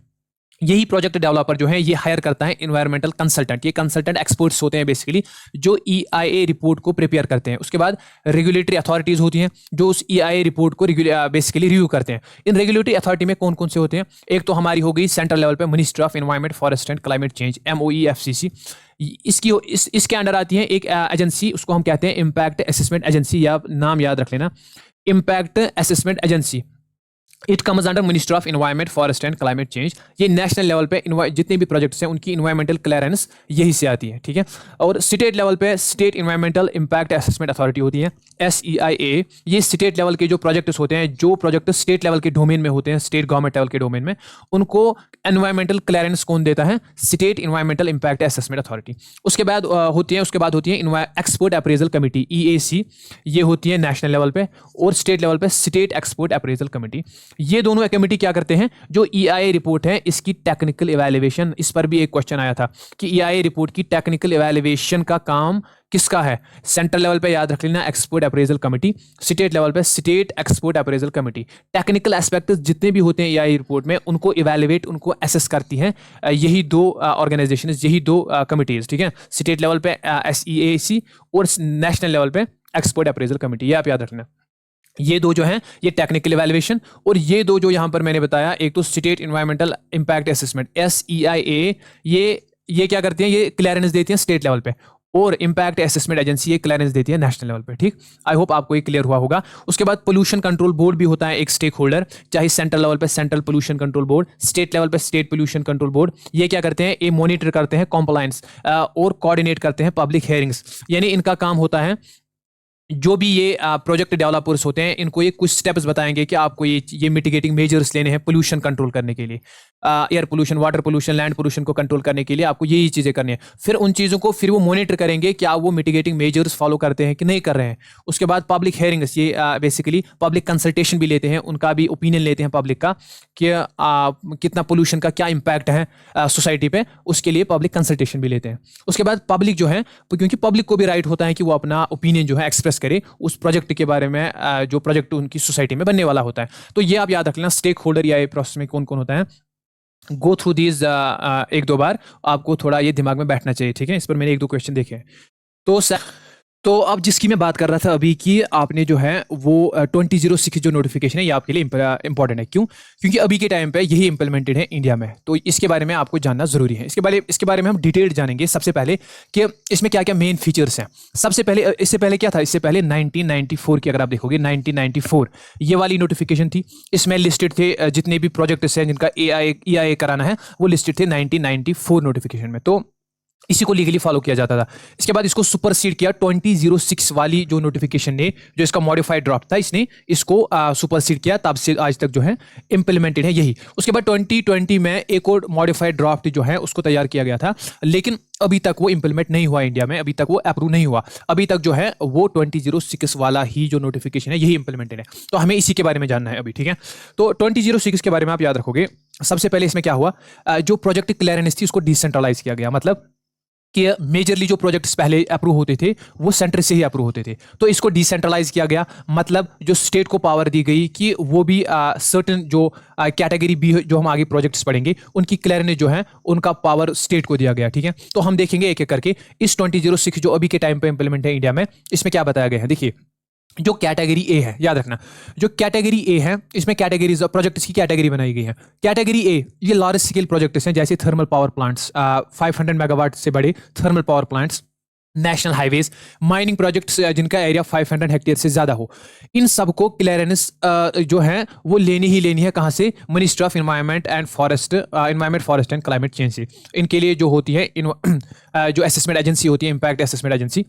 यही प्रोजेक्ट डेवलपर जो है ये हायर करता है एनवायरमेंटल कंसल्टेंट, ये कंसल्टेंट एक्सपर्ट्स होते हैं बेसिकली, जो ईआईए रिपोर्ट को प्रिपेयर करते हैं। उसके बाद रेगुलेटरी अथॉरिटीज होती हैं जो उस ईआईए रिपोर्ट को बेसिकली रिव्यू करते हैं। इन रेगुलेटरी अथॉरिटी में कौन कौन से होते हैं, एक तो हमारी हो गई सेंट्रल लेवल पे ministry of environment, forest and climate change, MOEFCC, इसके अंडर आती है एक एजेंसी, उसको हम कहते हैं इम्पैक्ट असेसमेंट एजेंसी, या नाम याद रख लेना, impact assessment agency. It comes under ministry of environment, forest and climate change. ये नेशनल लेवल पे जितने भी प्रोजेक्ट्स हैं उनकी एनवायरमेंटल क्लियरेंस यही से आती है, ठीक है। और स्टेट लेवल पे state environmental impact assessment authority होती है, SEIA। ये स्टेट लेवल के जो प्रोजेक्ट्स होते हैं, जो प्रोजेक्ट स्टेट लेवल के डोमेन में होते हैं, स्टेट गवर्नमेंट लेवल के डोमेन में, उनको एनवायरमेंटल क्लियरेंस कौन देता है, state environmental impact assessment authority. उसके बाद होती है एक्सपर्ट अप्रेजल कमेटी, EAC, ये होती है नेशनल लेवल पे, और स्टेट लेवल पे स्टेट एक्सपर्ट अप्रेजल कमेटी। ये दोनों कमेटी क्या करते हैं, जो ईआईए रिपोर्ट है इसकी टेक्निकल इवैल्यूएशन, इस पर भी एक क्वेश्चन आया था कि ईआईए रिपोर्ट की टेक्निकल इवैल्यूएशन का काम किसका है। सेंट्रल लेवल पे याद रख लेना expert appraisal committee, state level पे state expert appraisal committee. Technical aspect जितने भी होते हैं ईआईए रिपोर्ट में, उनको इवैल्यूएट, उनको एसेस करती हैं यही दो ऑर्गेनाइजेशन, यही दो कमिटीज, ठीक है। स्टेट लेवल पे SEAC और नेशनल लेवल पे एक्सपर्ट अप्रेजल कमेटी, ये आप याद रखना। ये दो जो हैं ये टेक्निकल इवैल्यूएशन, और ये दो जो यहां पर मैंने बताया, एक तो state environmental impact assessment SEIA, ये क्या करती हैं, ये क्लियरेंस देती हैं स्टेट लेवल पे, और इंपैक्ट असेसमेंट एजेंसी ये क्लियरेंस देती है नेशनल लेवल पे, ठीक। आई होप आपको ये क्लियर हुआ होगा। उसके बाद पोल्यूशन कंट्रोल बोर्ड भी होता है एक स्टेक होल्डर, चाहे सेंट्रल लेवल पे central pollution control board, state level पे स्टेट पोल्यूशन कंट्रोल बोर्ड। ये क्या करते हैं, ये मॉनिटर करते हैं कॉम्प्लायंस और कोऑर्डिनेट करते हैं पब्लिक हेयरिंग्स, यानी इनका काम होता है, जो भी ये प्रोजेक्ट डेवलपर्स होते हैं इनको ये कुछ स्टेप्स बताएंगे कि आपको ये मिटिगेटिंग मेजर्स लेने हैं पोल्यूशन कंट्रोल करने के लिए, air pollution, water pollution, land pollution को कंट्रोल करने के लिए आपको यही चीजें करनी है। फिर उन चीजों को फिर वो मॉनिटर करेंगे कि आप वो मिटिगेटिंग मेजर्स फॉलो करते हैं कि नहीं कर रहे हैं। उसके बाद पब्लिक हेयरिंग्स, ये बेसिकली पब्लिक कंसल्टेशन भी लेते हैं, उनका भी ओपिनियन लेते हैं पब्लिक का कि कितना पोल्यूशन का क्या इंपैक्ट है सोसाइटी पे, उसके लिए पब्लिक कंसल्टेशन भी लेते हैं। उसके बाद पब्लिक जो है, क्योंकि पब्लिक को भी राइट होता है कि वो अपना ओपिनियन जो है एक्सप्रेस करे उस प्रोजेक्ट के बारे में, जो प्रोजेक्ट उनकी सोसाइटी में बनने वाला होता है। तो ये आप याद रख लेना, स्टेक होल्डर या प्रोसेस में कौन कौन होता है। गो थ्रू दीज 1-2 बार, आपको थोड़ा ये दिमाग में बैठना चाहिए, ठीक है। इस पर मैंने 1-2 क्वेश्चन देखे हैं। तो अब जिसकी मैं बात कर रहा था अभी कि आपने जो है वो 2006 जो नोटिफिकेशन है ये आपके लिए इंपॉर्टेंट है। क्यों? क्योंकि अभी के टाइम पे यही इंप्लीमेंटेड है इंडिया में, तो इसके बारे में आपको जानना जरूरी है। इसके बारे में हम डिटेल जानेंगे सबसे पहले कि इसमें क्या क्या मेन फीचर्स हैं। सबसे पहले इससे पहले क्या था, इससे पहले 1994 की अगर आप देखोगे 1994 ये वाली नोटिफिकेशन थी। इसमें लिस्टेड थे जितने भी प्रोजेक्ट्स हैं जिनका EIA कराना है वो लिस्टेड थे 1994 नोटिफिकेशन में, तो इसी को लीगली फॉलो किया जाता था। इसके बाद इसको सुपरसीड किया 2006 वाली जो नोटिफिकेशन ने, जो इसका मॉडिफाइड ड्राफ्ट था, इसने इसको सुपरसीड किया, तब से आज तक जो है इंप्लीमेंटेड है यही। उसके बाद 2020 में एक और मॉडिफाइड ड्राफ्ट जो है उसको तैयार किया गया था, लेकिन अभी तक वो इंप्लीमेंट नहीं हुआ इंडिया में, अभी तक वो अप्रूव नहीं हुआ। अभी तक जो है वो 2006 वाला ही जो नोटिफिकेशन है यही इंप्लीमेंटेड है, तो हमें इसी के बारे में जानना है अभी, ठीक है। तो 2006 के बारे में आप याद रखोगे। सबसे पहले इसमें क्या हुआ, जो प्रोजेक्ट क्लियरेंस थी उसको डिसेंट्रलाइज किया गया, मतलब कि मेजरली जो प्रोजेक्ट्स पहले अप्रूव होते थे वो सेंटर से ही अप्रूव होते थे, तो इसको डिसेंट्रलाइज किया गया। मतलब जो स्टेट को पावर दी गई कि वो भी सर्टेन जो कैटेगरी बी जो हम आगे प्रोजेक्ट्स पढ़ेंगे उनकी क्लियरेंस जो है उनका पावर स्टेट को दिया गया, ठीक है। तो हम देखेंगे एक एक करके इस 2006 जो अभी के टाइम पे इंप्लीमेंट है इंडिया में, इसमें क्या बताया गया है। देखिए, जो कैटेगरी ए है, याद रखना, जो कैटेगरी ए है इसमें कैटेगरीज प्रोजेक्ट्स की कैटेगरी बनाई गई है। कैटेगरी ए ये लार्ज स्केल प्रोजेक्ट्स हैं, जैसे थर्मल पावर प्लांट्स, 500 मेगावाट से बड़े thermal power plants, national highways, mining projects जिनका एरिया 500 हेक्टेयर से ज्यादा हो। इन सबको क्लियरेंस जो है वो लेनी ही लेनी है, कहाँ से? Ministry of environment and forest and climate change से। इनके लिए जो होती है जो असेसमेंट एजेंसी होती है, इंपैक्ट असेसमेंट एजेंसी,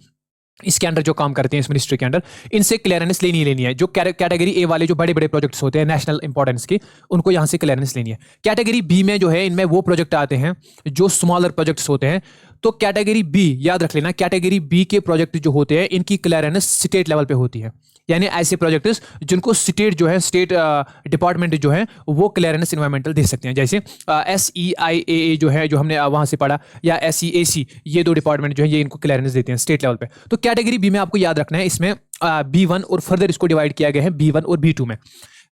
इसके अंडर जो काम करते हैं इस मिनिस्ट्री के अंडर, इनसे क्लियरेंस लेनी ही लेनी है। जो कैटेगरी ए वाले जो बड़े बड़े प्रोजेक्ट्स होते हैं नेशनल इंपॉर्टेंस के, उनको यहाँ से क्लियरेंस लेनी है। कैटेगरी बी में जो है इनमें वो प्रोजेक्ट आते हैं जो स्मॉलर प्रोजेक्ट्स होते हैं। तो कैटेगरी बी याद रख लेना, कैटेगरी बी के प्रोजेक्ट जो होते हैं इनकी क्लियरेंस स्टेट लेवल पे होती है, यानी ऐसे प्रोजेक्ट्स जिनको स्टेट जो है स्टेट डिपार्टमेंट जो है वो क्लियरेंस इन्वायरमेंटल दे सकते हैं, जैसे SEIAA जो है जो हमने वहां से पढ़ा, या SEAC, ये दो डिपार्टमेंट जो है ये इनको क्लियरेंस देते हैं स्टेट लेवल पे। तो कैटेगरी बी में आपको याद रखना है, इसमें B1 और फर्दर इसको डिवाइड किया गया है B1 और B2 में।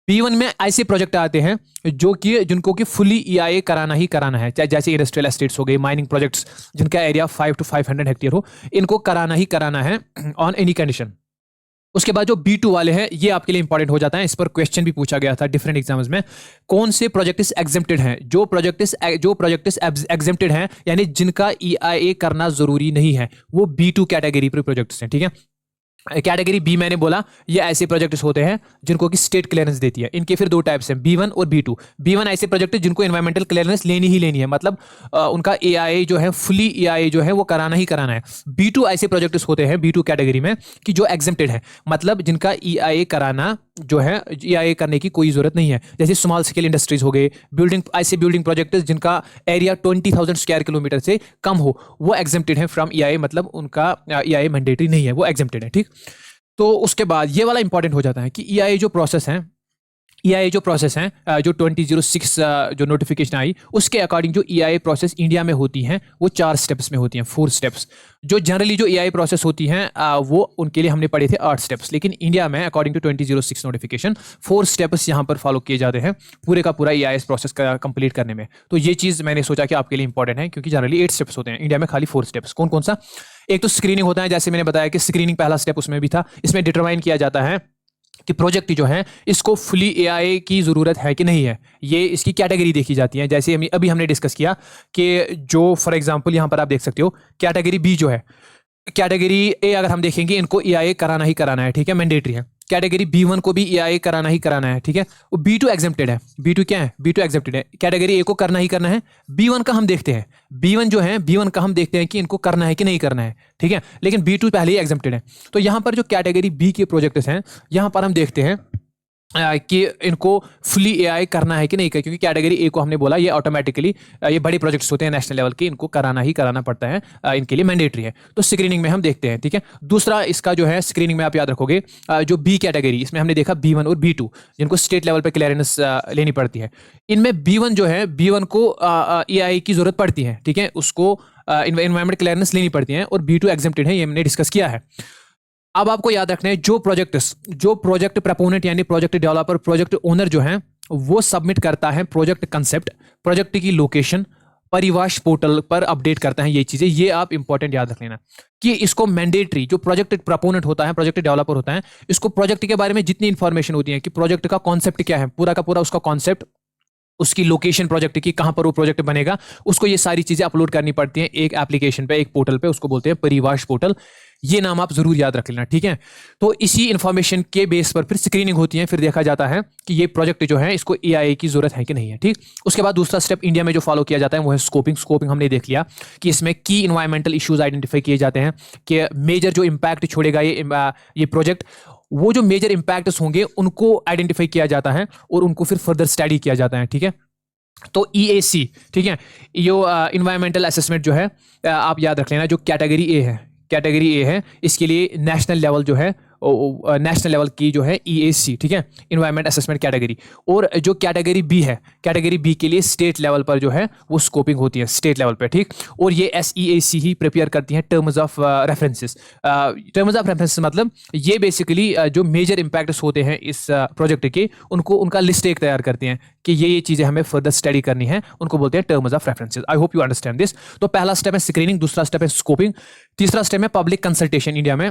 B1 में ऐसे प्रोजेक्ट आते हैं जो कि जिनको कि फुली EIA कराना ही कराना है, चाहे जैसे इंडस्ट्रियल एस्टेट्स हो गए, माइनिंग प्रोजेक्ट्स जिनका एरिया 5 to 500 हेक्टेयर हो, इनको कराना ही कराना है ऑन एनी कंडीशन। उसके बाद जो B2 वाले हैं ये आपके लिए इंपॉर्टेंट हो जाता है, इस पर क्वेश्चन भी पूछा गया था डिफरेंट एग्जाम्स में। कौन से प्रोजेक्ट्स एग्जेम्प्टेड हैं? जो प्रोजेक्ट्स एग्जेम्प्टेड हैं यानी जिनका EIA करना जरूरी नहीं है, वो B2 कैटेगरी पर प्रोजेक्ट्स हैं, ठीक है। कैटेगरी बी मैंने बोला ये ऐसे प्रोजेक्ट्स होते हैं जिनको कि स्टेट क्लियरेंस देती है। इनके फिर दो टाइप्स हैं, B1 और B2। B1 ऐसे प्रोजेक्ट जिनको एनवायरमेंटल क्लियरेंस लेनी ही लेनी है, मतलब उनका EIA जो है फुली EIA जो है वो कराना ही कराना है। B2 ऐसे प्रोजेक्ट्स होते हैं B2 कैटेगरी में कि जो एग्जेम्प्टेड है, मतलब जिनका EIA कराना जो है EIA करने की कोई जरूरत नहीं है, जैसे स्मॉल स्केल इंडस्ट्रीज हो गए, ऐसे बिल्डिंग प्रोजेक्ट जिनका एरिया 20,000 स्क्वायर किलोमीटर से कम हो, वो एग्जेम्प्टेड है फ्रॉम EIA, मतलब उनका EIA मैंडेटरी नहीं है, वो एग्जेम्प्टेड है, ठीक। तो उसके बाद ये वाला इंपॉर्टेंट हो जाता है कि EIA जो प्रोसेस है, जो 2006 जो नोटिफिकेशन आई उसके अकॉर्डिंग जो EIA प्रोसेस इंडिया में होती हैं वो 4 स्टेप्स में होती हैं, 4 स्टेप्स। जो जनरली जो EIA प्रोसेस होती हैं वो उनके लिए हमने पढ़े थे 8 स्टेप्स, लेकिन इंडिया में अकॉर्डिंग टू 2006 नोटिफिकेशन 4 स्टेप्स यहाँ पर फॉलो किए जाते हैं पूरे का पूरा EIA प्रोसेस का कंप्लीट करने में। तो ये चीज़ मैंने सोचा कि आपके लिए इंपॉर्टेंट है, क्योंकि जनरली 8 स्टेप्स होते हैं, इंडिया में खाली 4 स्टेप्स। कौन कौन सा? एक तो स्क्रीनिंग होता है, जैसे मैंने बताया कि स्क्रीनिंग पहला स्टेप उसमें भी था। इसमें डिटरमाइन किया जाता है कि प्रोजेक्ट जो है इसको फुली EIA की ज़रूरत है कि नहीं है, ये इसकी कैटेगरी देखी जाती है। जैसे अभी हमने डिस्कस किया कि जो फॉर एग्जांपल यहाँ पर आप देख सकते हो कैटेगरी बी जो है, कैटेगरी ए अगर हम देखेंगे इनको EIA कराना ही कराना है, ठीक है, मैंडेटरी है। कैटेगरी B1 को भी EIA कराना ही कराना है, ठीक है। वो B2 एग्जेम्प्टेड है, B2 क्या है? B2 एग्जेम्प्टेड है। कैटेगरी ए को करना ही करना है। B1 का हम देखते हैं, B1 का हम देखते हैं कि इनको करना है कि नहीं करना है, ठीक है, लेकिन B2 पहले ही एग्जेम्प्टेड है। तो यहाँ पर जो कैटेगरी बी के प्रोजेक्ट्स हैं यहाँ पर हम देखते हैं कि इनको फुली EIA करना है कि नहीं, क्योंकि कैटेगरी ए को हमने बोला ये ऑटोमेटिकली ये बड़े प्रोजेक्ट्स होते हैं नेशनल लेवल के, इनको कराना ही कराना पड़ता है, इनके लिए मैंडेटरी है। तो स्क्रीनिंग में हम देखते हैं, ठीक है। दूसरा इसका जो है स्क्रीनिंग में आप याद रखोगे जो बी कैटेगरी, इसमें हमने देखा B1 और B2 जिनको स्टेट लेवल पर क्लियरेंस लेनी पड़ती है। इनमें B1 जो है B1 को EIA की जरूरत पड़ती है, ठीक है, उसको एनवायरमेंट क्लियरेंस लेनी पड़ती है, और B2 एग्जेम्प्टेड है, ये हमने डिस्कस किया है। अब आपको याद रखना है जो प्रोजेक्ट प्रपोनेंट यानी प्रोजेक्ट डेवलपर, प्रोजेक्ट ओनर जो है वो सबमिट करता है प्रोजेक्ट कंसेप्ट, प्रोजेक्ट की लोकेशन परिभाष पोर्टल पर अपडेट करता है ये चीजें। ये आप इंपॉर्टेंट याद रख लेना कि इसको मैंडेटरी, जो प्रोजेक्ट प्रपोनेंट होता है, प्रोजेक्ट डेवलपर होता है, इसको प्रोजेक्ट के बारे में जितनी इंफॉर्मेशन होती है कि प्रोजेक्ट का कॉन्सेप्ट क्या है, पूरा का पूरा उसका कॉन्सेप्ट, उसकी लोकेशन प्रोजेक्ट की, कहां पर वो प्रोजेक्ट बनेगा, उसको ये सारी चीजें अपलोड करनी पड़ती हैं एक एप्लीकेशन पे, एक पोर्टल पे, उसको बोलते हैं परिभाष पोर्टल। ये नाम आप जरूर याद रख लेना, ठीक है। तो इसी इंफॉर्मेशन के बेस पर फिर स्क्रीनिंग होती है, फिर देखा जाता है कि ये प्रोजेक्ट जो है इसको एआई की जरूरत है कि नहीं है, ठीक। उसके बाद दूसरा स्टेप इंडिया में जो फॉलो किया जाता है वो है स्कोपिंग। स्कोपिंग हमने देख लिया कि इसमें की इन्वायरमेंटल इश्यूज आइडेंटिफाई किए जाते हैं कि मेजर जो इम्पैक्ट छोड़ेगा ये प्रोजेक्ट, वो जो मेजर इम्पैक्ट्स होंगे उनको आइडेंटिफाई किया जाता है और उनको फिर फर्दर स्टडी किया जाता है, ठीक है। तो EAC, ठीक है, यो इन्वायरमेंटल असेसमेंट जो है आप याद रख लेना, जो कैटेगरी ए है, कैटेगरी ए है, इसके लिए नेशनल लेवल जो है, नेशनल लेवल की जो है EAC, ठीक है, इन्वायरमेंट असेसमेंट कैटेगरी। और जो कैटेगरी बी है, कैटेगरी बी के लिए स्टेट लेवल पर जो है वो स्कोपिंग होती है, स्टेट लेवल पर, ठीक। और ये SEAC ही प्रिपेयर करती है terms of references. Terms of references मतलब ये बेसिकली जो मेजर इंपैक्ट्स होते हैं इस प्रोजेक्ट के, उनको उनका लिस्ट एक तैयार करती हैं कि ये चीजें हमें फर्दर स्टडी करनी है, उनको बोलते हैं terms of references. I hope you understand this. तो पहला स्टेप है स्क्रीनिंग, दूसरा स्टेप है स्कोपिंग, तीसरा स्टेप है पब्लिक कंसल्टेशन। इंडिया में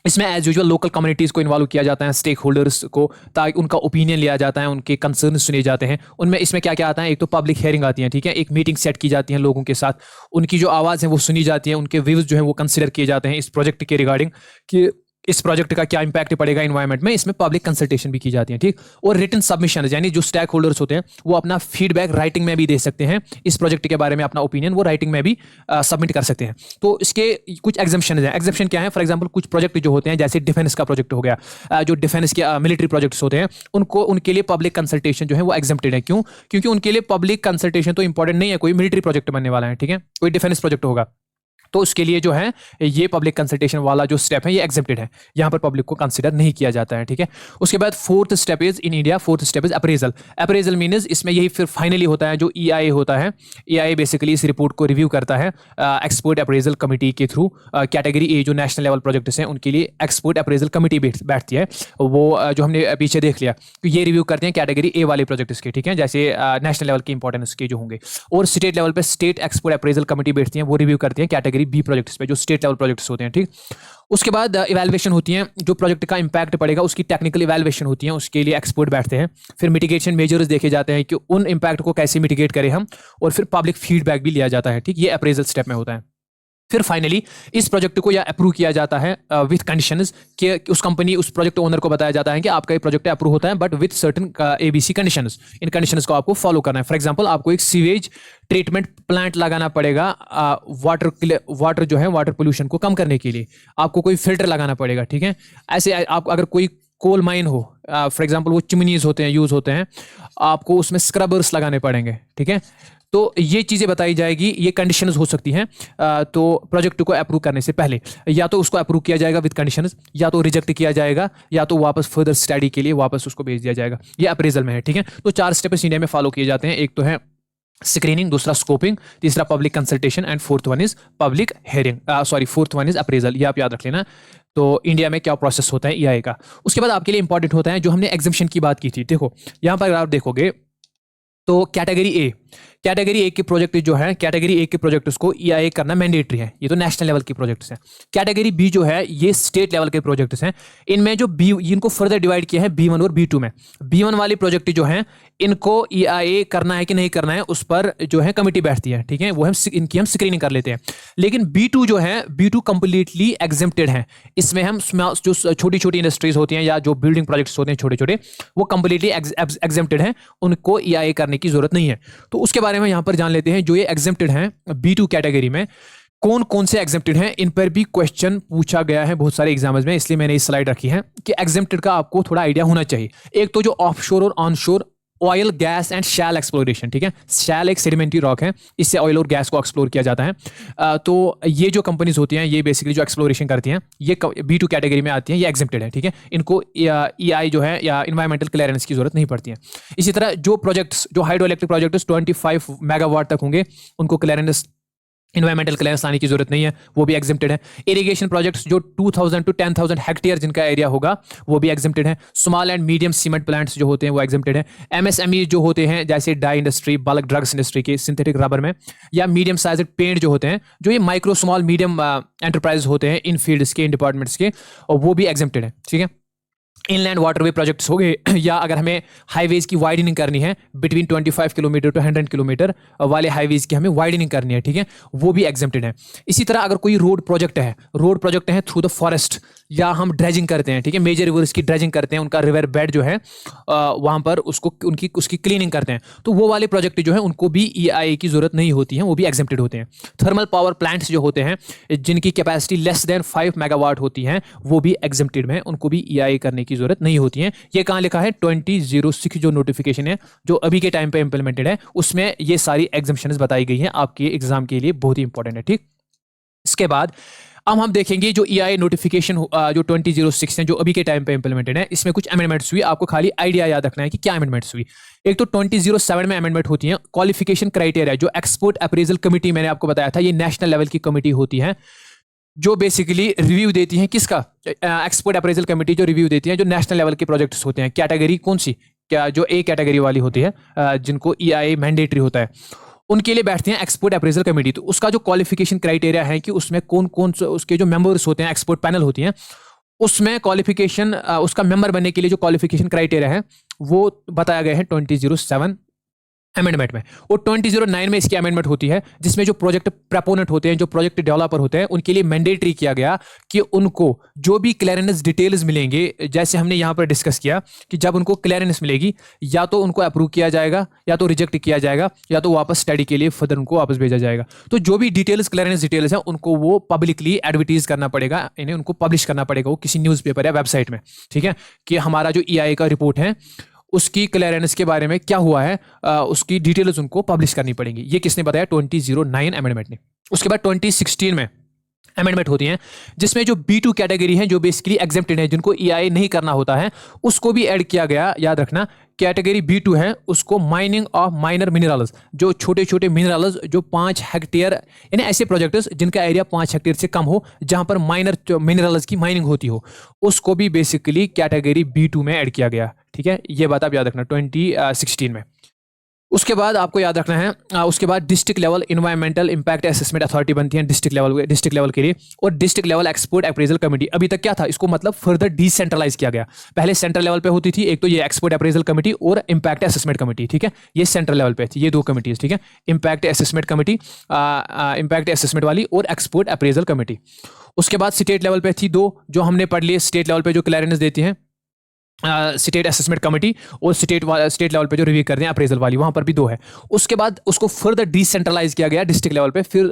इसमें एज यूजुअल लोकल कम्युनिटीज को इन्वॉल्व किया जाता है, स्टेक होल्डर्स को, ताकि उनका ओपिनियन लिया जाता है, उनके कंसर्न सुने जाते हैं। उनमें इसमें क्या क्या आता है, एक तो पब्लिक हियरिंग आती है, ठीक है, एक मीटिंग सेट की जाती है लोगों के साथ, उनकी जो आवाज़ है वो सुनी जाती है, उनके व्यूज जो है वो कंसिडर किए जाते हैं इस प्रोजेक्ट के रिगार्डिंग कि इस प्रोजेक्ट का क्या इंपैक्ट पड़ेगा इन्वायरमेंट में। इसमें पब्लिक कंसल्टेशन भी की जाती है, ठीक। और रिटन सबमिशन, यानी जो स्टेक होल्डर्स होते हैं वो अपना फीडबैक राइटिंग में भी दे सकते हैं, इस प्रोजेक्ट के बारे में अपना ओपिनियन वो राइटिंग में भी सबमिट कर सकते हैं। तो इसके कुछ एग्जम्पशन हैं। एग्जम्पशन क्या है? फॉर एग्जाम्पल कुछ प्रोजेक्ट जो होते हैं, जैसे डिफेंस का प्रोजेक्ट हो गया, जो डिफेंस के मिलिट्री प्रोजेक्ट्स होते हैं, उनको उनके लिए पब्लिक कंसल्टेशन जो है वो एग्जम्प्टेड है। क्यों? क्योंकि उनके लिए पब्लिक कंसल्टेशन तो इंपॉर्टेंट नहीं है, कोई मिलिट्री प्रोजेक्ट बनने वाला है, ठीक है, कोई डिफेंस प्रोजेक्ट होगा, तो उसके लिए जो है ये पब्लिक कंसल्टेशन वाला जो स्टेप है ये एग्जेप्टेड है, यहाँ पर पब्लिक को कंसिडर नहीं किया जाता है, ठीक है। उसके बाद fourth step is in India, fourth step is appraisal. Appraisal means इसमें यही फिर फाइनली होता है जो EIA होता है। EIA बेसिकली इस रिपोर्ट को रिव्यू करता है एक्सपर्ट अप्रेजल कमिटी के थ्रू। कैटेगरी ए जो नेशनल लेवल प्रोजेक्ट्स हैं उनके लिए एक्सपर्ट अप्रेजल कमिटी बैठती है, वो जो हमने पीछे देख लिया, तो ये रिव्यू करते हैं कैटेगरी ए वाले प्रोजेक्ट्स के, ठीक है, जैसे नेशनल लेवल के इंपॉर्टेंस के जो होंगे। और स्टेट लेवल पे स्टेट एक्सपर्ट अप्रेजल कमिटी बैठती है, वो रिव्यू करती है कैटेगरी बी प्रोजेक्ट्स पे, जो स्टेट लेवल प्रोजेक्ट्स होते हैं, ठीक। उसके बाद इवैल्यूएशन होती है, जो प्रोजेक्ट का इंपैक्ट पड़ेगा उसकी टेक्निकल इवैल्यूएशन होती है, उसके लिए एक्सपर्ट बैठते हैं। फिर मिटिगेशन मेजर्स देखे जाते हैं कि उन इंपैक्ट को कैसे मिटिगेट करें हम, और फिर पब्लिक फीडबैक भी लिया जाता है, ठीक। ये अप्रेजल स्टेप में होता है। फिर फाइनली इस प्रोजेक्ट को या अप्रूव किया जाता है विथ कंडीशंस, कि उस कंपनी, उस प्रोजेक्ट ओनर को बताया जाता है कि आपका ये प्रोजेक्ट अप्रूव होता है but with certain ABC conditions. In conditions को आपको फॉलो करना है। फॉर एग्जांपल आपको एक सीवेज ट्रीटमेंट प्लांट लगाना पड़ेगा वाटर जो है वाटर पोल्यूशन को कम करने के लिए, आपको कोई फिल्टर लगाना पड़ेगा, ठीक है। ऐसे आप अगर कोई कोल माइन हो, फॉर एग्जांपल वो चिमनीज होते हैं, यूज होते हैं, आपको उसमें स्क्रबर्स लगाने पड़ेंगे, ठीक है। तो ये चीज़ें बताई जाएगी, ये कंडीशंस हो सकती हैं। तो प्रोजेक्ट को अप्रूव करने से पहले या तो उसको अप्रूव किया जाएगा विद कंडीशंस, या तो रिजेक्ट किया जाएगा, या तो वापस फर्दर स्टडी के लिए वापस उसको भेज दिया जाएगा। ये अप्रेजल में है, ठीक है। तो 4 स्टेप्स इंडिया में फॉलो किए जाते हैं। एक तो है स्क्रीनिंग, दूसरा स्कोपिंग, तीसरा public consultation, and fourth one is public hearing, fourth one is appraisal. ये आप याद रख लेना। तो इंडिया में क्या प्रोसेस होता है EIA का। उसके बाद आपके लिए इंपॉर्टेंट होता है जो हमने एग्जम्पशन की बात की थी। देखो यहाँ पर आप देखोगे तो कैटेगरी ए के प्रोजेक्ट जो है, कैटेगरी ए के प्रोजेक्ट उसको EIA करना मैंडेटरी है, ये तो नेशनल लेवल के प्रोजेक्ट्स हैं। कैटेगरी बी जो है ये स्टेट लेवल के प्रोजेक्ट्स हैं। इनमें जो इनको फर्दर डिवाइड किया है B1 और B2 में। B1 वाले प्रोजेक्ट जो हैं इनको EIA करना है कि नहीं करना है उस पर जो है कमिटी बैठती है, ठीक है, वो इनकी हम स्क्रीनिंग कर लेते हैं। लेकिन B2 जो है, B2 कंप्लीटली एग्जेम्प्टेड है। इसमें हम जो छोटी छोटी इंडस्ट्रीज होती हैं या जो बिल्डिंग प्रोजेक्ट्स होते हैं छोटे छोटे, वो कंप्लीटली एग्जेम्प्टेड हैं, उनको EIA करने की जरूरत नहीं है। तो उसके बारे में यहां पर जान लेते हैं। जो ये एग्जेम्प्टेड हैं B2 कैटेगरी में, कौन कौन से एग्जेम्प्टेड हैं, इन पर भी क्वेश्चन पूछा गया है बहुत सारे एग्जाम्स में, इसलिए मैंने इस स्लाइड रखी है कि एग्जेम्प्टेड का आपको थोड़ा आइडिया होना चाहिए। एक तो जो ऑफशोर और onshore oil, gas and shall exploration, ठीक है। शैल एक सेडिमेंट्री रॉक है, इससे ऑयल और गैस को एक्सप्लोर किया जाता है। तो ये जो कंपनीज होती हैं ये बेसिकली जो एक्सप्लोरेशन करती हैं ये B2 कैटेगरी में आती हैं, ये एग्जेम्प्टेड है, ठीक है। इनको EI जो है या इन्वायरमेंटल क्लियरेंस की जरूरत नहीं पड़ती है। इसी तरह जो प्रोजेक्ट्स, जो हाइड्रो इलेक्ट्रिक प्रोजेक्ट्स 25 मेगावाट तक होंगे, उनको क्लियरेंस इन्वायरमेंटल क्लियरेंस लाने की जरूरत नहीं है, वो भी एग्जेम्प्टेड है। इरिगेशन प्रोजेक्ट्स जो 2000 to 10,000 हेक्टेयर जिनका एरिया होगा वो भी एग्जेम्प्टेड है। Small and medium cement plants जो होते हैं वो एग्जेम्प्टेड है। एमएसएमई जो होते हैं जैसे dye industry, bulk drugs industry के सिंथेटिक रबर में, या मीडियम साइज पेंट जो होते हैं, जो ये माइक्रो स्मॉल मीडियम एंटरप्राइज होते हैं इन फील्ड्स के, इन डिपार्टमेंट्स के, और वो भी एग्जेम्प्टेड है। ठीक है, इनलैंड वाटरवे प्रोजेक्ट्स हो गए, या अगर हमें हाईवेज की वाइडनिंग करनी है बिटवीन 25 किलोमीटर टू 100 किलोमीटर वाले हाईवेज की हमें वाइडनिंग करनी है, ठीक है, वो भी एग्जेम्प्टेड है। इसी तरह अगर कोई रोड प्रोजेक्ट है थ्रू द फॉरेस्ट, या हम ड्रेजिंग करते हैं, ठीक है, मेजर रिवर्स की ड्रेजिंग करते हैं, उनका रिवर बेड जो है वहां पर उसकी क्लीनिंग करते हैं, तो वो वाले प्रोजेक्ट जो है उनको भी EIA की जरूरत नहीं होती है, वो भी एग्जेम्प्टेड होते हैं। थर्मल पावर प्लांट्स जो होते हैं जिनकी कैपेसिटी लेस देन 5 मेगावाट होती है, वो भी एग्जेम्प्टेड है, उनको भी EIA करने की जरूरत नहीं होती है। ये कहाँ लिखा है? 2006 जो नोटिफिकेशन है जो अभी के टाइम पे इंप्लीमेंटेड है, उसमें ये सारी एग्जम्पशंस बताई गई हैं, आपके एग्जाम के लिए बहुत ही इंपॉर्टेंट है। ठीक, इसके बाद अब हम देखेंगे जो EIA नोटिफिकेशन जो 2006 है जो अभी के टाइम पे इंप्लीमेंटेड है, इसमें कुछ अमेंडमेंट्स हुई। आपको खाली आइडिया याद रखना है कि क्या अमेंडमेंट्स हुई। एक तो 2007 में अमेंडमेंट होती है क्वालिफिकेशन क्राइटेरिया, जो एक्सपोर्ट अप्रेजल कमेटी मैंने आपको बताया था, ये नेशनल लेवल की कमेटी होती है जो बेसिकली रिव्यू देती है किसका? एक्सपोर्ट अप्रेजल कमेटी जो रिव्यू देती है जो नेशनल लेवल के प्रोजेक्ट्स होते हैं। कैटेगरी कौन सी? क्या जो A कैटेगरी वाली होती है, जिनको EIA मैंडेटरी होता है, उनके लिए बैठती है एक्सपोर्ट अप्रेजल कमेटी। तो उसका जो क्वालिफिकेशन क्राइटेरिया है कि उसमें कौन कौन उसके जो मेंबर्स होते हैं, एक्सपोर्ट पैनल होती हैं, उसमें क्वालिफिकेशन उसका मेंबर बनने के लिए जो क्वालिफिकेशन क्राइटेरिया है वो बताया गया है 2007 अमेंडमेंट में। और 2009 में इसकी अमेंडमेंट होती है जिसमें जो प्रोजेक्ट प्रपोनेंट होते हैं, जो प्रोजेक्ट डेवलपर होते हैं, उनके लिए मैंडेटरी किया गया कि उनको जो भी क्लियरेंस डिटेल्स मिलेंगे, जैसे हमने यहां पर डिस्कस किया कि जब उनको क्लियरेंस मिलेगी या तो उनको अप्रूव किया जाएगा, या तो रिजेक्ट किया जाएगा, या तो वापस स्टडी के लिए फर्दर उनको वापस भेजा जाएगा। तो जो भी डिटेल्स क्लियरेंस डिटेल्स हैं उनको वो पब्लिकली एडवर्टाइज करना पड़ेगा, इन्हें उनको पब्लिश करना पड़ेगा वो किसी न्यूज़पेपर या वेबसाइट में। ठीक है, कि हमारा जो EIA का रिपोर्ट है उसकी क्लियरेंस के बारे में क्या हुआ है, उसकी डिटेल्स उनको पब्लिश करनी पड़ेंगी। ये किसने बताया? 2009 अमेंडमेंट ने। उसके बाद 2016 में अमेंडमेंट होती है जिसमें जो B2 कैटेगरी है जो बेसिकली एग्जेम्प्टेड है, जिनको EIA नहीं करना होता है, उसको भी ऐड किया गया। याद रखना, कैटेगरी B2 है उसको माइनिंग ऑफ माइनर मिनरल्स, जो छोटे छोटे मिनरल्स जो 5 हेक्टेयर, यानी ऐसे प्रोजेक्ट्स जिनका एरिया 5 हेक्टेयर से कम हो, जहां पर माइनर मिनरल्स की माइनिंग होती हो, उसको भी बेसिकली कैटेगरी B2 में ऐड किया गया। ठीक है, ये बात आप याद रखना 2016 में। उसके बाद आपको याद रखना है, उसके बाद district level environmental impact assessment authority बनती है डिस्ट्रिक्ट लेवल के लिए, और district level export appraisal committee. अभी तक क्या था? इसको मतलब फर्दर डिसेंट्रलाइज किया गया। पहले सेंट्रल लेवल पे होती थी, एक तो ये एक्सपोर्ट अप्रेजल कमेटी और इंपैक्ट असेसमेंट कमेटी। ठीक है, ये सेंट्रल लेवल पे थी, ये दो कमेटीज। ठीक है, impact assessment committee, impact assessment वाली, और एक्सपोर्ट अप्रेजल कमेटी। उसके बाद स्टेट लेवल पे थी दो, जो हमने पढ़ लिए। स्टेट लेवल पे जो क्लियरेंस देती हैं स्टेट असेसमेंट कमेटी, और स्टेट लेवल पे जो रिव्यू करते हैं अप्रेजल वाली, वहां पर भी दो है। उसके बाद उसको फर्दर डिसेंट्रलाइज किया गया डिस्ट्रिक्ट लेवल पे। फिर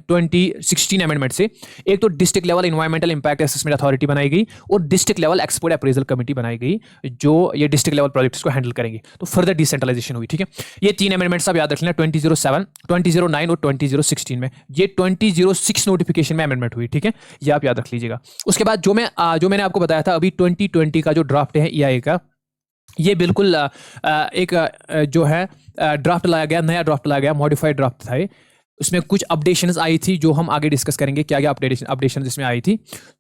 2016 अमेंडमेंट से एक तो district level environmental impact assessment authority बनाई गई, और district level export appraisal committee बनाई गई, जो ये डिस्ट्रिक्ट लेवल प्रोजेक्ट्स को हैंडल करेंगी। तो फर्दर डिसेंट्रलाइजेशन हुई। ठीक है, ये 3 अमेंडमेंट्स आप याद रख लेना, 2007, 2009 और 2016 में। ये 2006 नोटिफिकेशन में अमेंडमेंट हुई। ठीक है, ये आप याद रख लीजिएगा। उसके बाद जो मैंने आपको बताया था अभी 2020 का जो ड्राफ्ट है EIA का, ये बिल्कुल एक जो है ड्राफ्ट लाया गया, नया ड्राफ्ट लाया गया, मॉडिफाइड ड्राफ्ट था ये। उसमें कुछ अपडेशंस आई थी जो हम आगे डिस्कस करेंगे, क्या क्या अपडेशन इसमें आई थी।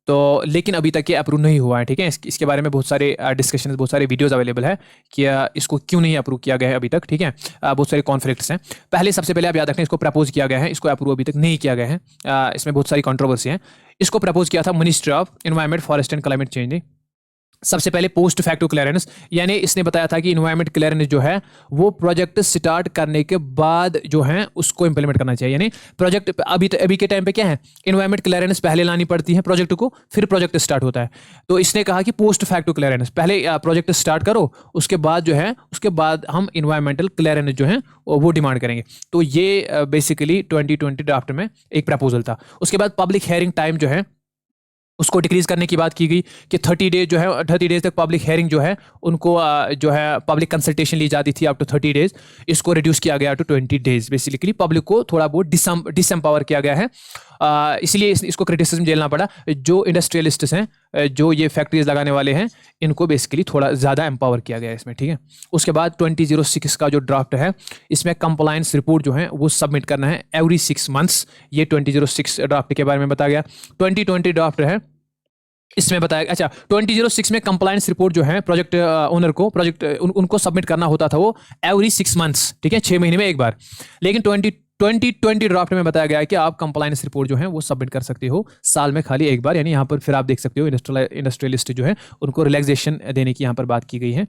तो लेकिन अभी तक ये अप्रूव नहीं हुआ है। ठीक है, इसके बारे में बहुत सारे डिस्कशन, बहुत सारे वीडियोस अवेलेबल है कि इसको क्यों नहीं अप्रूव किया गया है अभी तक। ठीक है, बहुत सारे कॉन्फ्लिक्ट्स हैं। सबसे पहले आप याद रखें, इसको प्रपोज किया गया है, इसको अप्रूव अभी तक नहीं किया गया है। इसमें बहुत सारी कॉन्ट्रोवर्सी है। इसको प्रपोज किया था ministry of environment, forest and climate change ने। सबसे पहले पोस्ट फैक्टो क्लियरेंस, यानी इसने बताया था कि इन्वायरमेंट क्लियरेंस जो है वो प्रोजेक्ट स्टार्ट करने के बाद जो है उसको इंप्लीमेंट करना चाहिए। यानी प्रोजेक्ट अभी के टाइम पे क्या है, इन्वायरमेंट क्लियरेंस पहले लानी पड़ती है प्रोजेक्ट को, फिर प्रोजेक्ट स्टार्ट होता है। तो इसने कहा कि पोस्ट फैक्टो क्लियरेंस, पहले प्रोजेक्ट स्टार्ट करो, उसके बाद हम इन्वायरमेंटल क्लियरेंस जो है वो डिमांड करेंगे। तो ये बेसिकली 2020 ड्राफ्ट में एक प्रपोजल था। उसके बाद पब्लिक हेयरिंग टाइम जो है उसको डिक्रीज करने की बात की गई कि 30 डेज जो है, 30 डेज तक पब्लिक हेयरिंग जो है उनको जो है पब्लिक कंसल्टेशन ली जाती थी अप टू 30 डेज, इसको रिड्यूस किया गया टू 20 डेज। बेसिकली पब्लिक को थोड़ा बहुत डिसएम्पावर किया गया है, इसलिए इसको क्रिटिसिज्म झेलना पड़ा। जो इंडस्ट्रियलिस्ट्स हैं, जो ये फैक्ट्रीज लगाने वाले हैं इनको बेसिकली थोड़ा ज़्यादा एम्पावर किया गया है इसमें, ठीक है। उसके बाद 2006 का जो ड्राफ्ट है इसमें कंप्लायंस रिपोर्ट जो है वो सबमिट करना है एवरी 6 मंथ्स। ये 2006 ड्राफ्ट के बारे में बताया गया। 2020 ड्राफ्ट है, इसमें बताया, अच्छा 2006 में कंप्लायंस रिपोर्ट जो है प्रोजेक्ट ओनर को उनको सबमिट करना होता था वो एवरी 6 मंथ्स, ठीक है, 6 महीने में एक बार। लेकिन 2020 ड्राफ्ट में बताया गया है कि आप कंप्लायंस रिपोर्ट जो है वो सबमिट कर सकते हो साल में खाली एक बार। यानी यहाँ पर फिर आप देख सकते हो इंडस्ट्रियलिस्ट जो है उनको रिलैक्सेशन देने की यहाँ पर बात की गई है।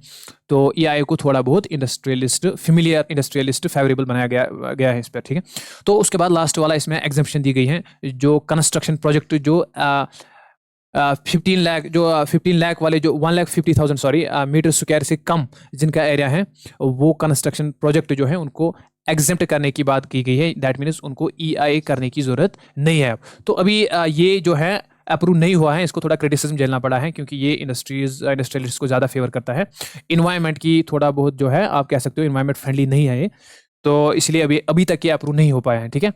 तो EIA को थोड़ा बहुत फेमिलियर इंडस्ट्रियलिस्ट फेवरेबल बनाया गया है इस पर, ठीक है। तो उसके बाद लास्ट वाला इसमें एग्जम्पशन दी गई है, जो कंस्ट्रक्शन प्रोजेक्ट जो 15 लाख वाले, जो 1,50,000 मीटर स्क्वायर से कम जिनका एरिया है, वो कंस्ट्रक्शन प्रोजेक्ट जो है उनको एग्जेम्प्ट करने की बात की गई है। दैट मीन्स उनको EIA करने की जरूरत नहीं है। तो अभी ये जो है अप्रूव नहीं हुआ है, इसको थोड़ा क्रिटिसिज्म झेलना पड़ा है क्योंकि ये इंडस्ट्रियलिस्ट को ज़्यादा फेवर करता है। इन्वायरमेंट की थोड़ा बहुत जो है आप कह सकते हो इन्वायरमेंट फ्रेंडली नहीं है ये, तो इसलिए अभी तक ये अप्रूव नहीं हो पाया है, ठीक है।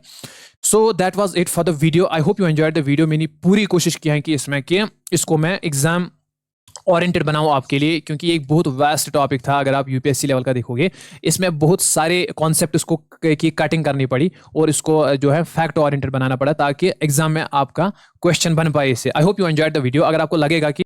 So that was it for the video. I hope you enjoyed the video. मैंने पूरी कोशिश की है कि इसको मैं एग्जाम ओरिएंटेड बनाऊं आपके लिए, क्योंकि एक बहुत वास्ट टॉपिक था। अगर आप UPSC लेवल का देखोगे इसमें बहुत सारे कॉन्सेप्ट इसको की कटिंग करनी पड़ी और इसको जो है फैक्ट ओरिएंटेड बनाना पड़ा ताकि एग्जाम में आपका क्वेश्चन बन पाए इससे। I hope you enjoyed the video. अगर आपको लगेगा कि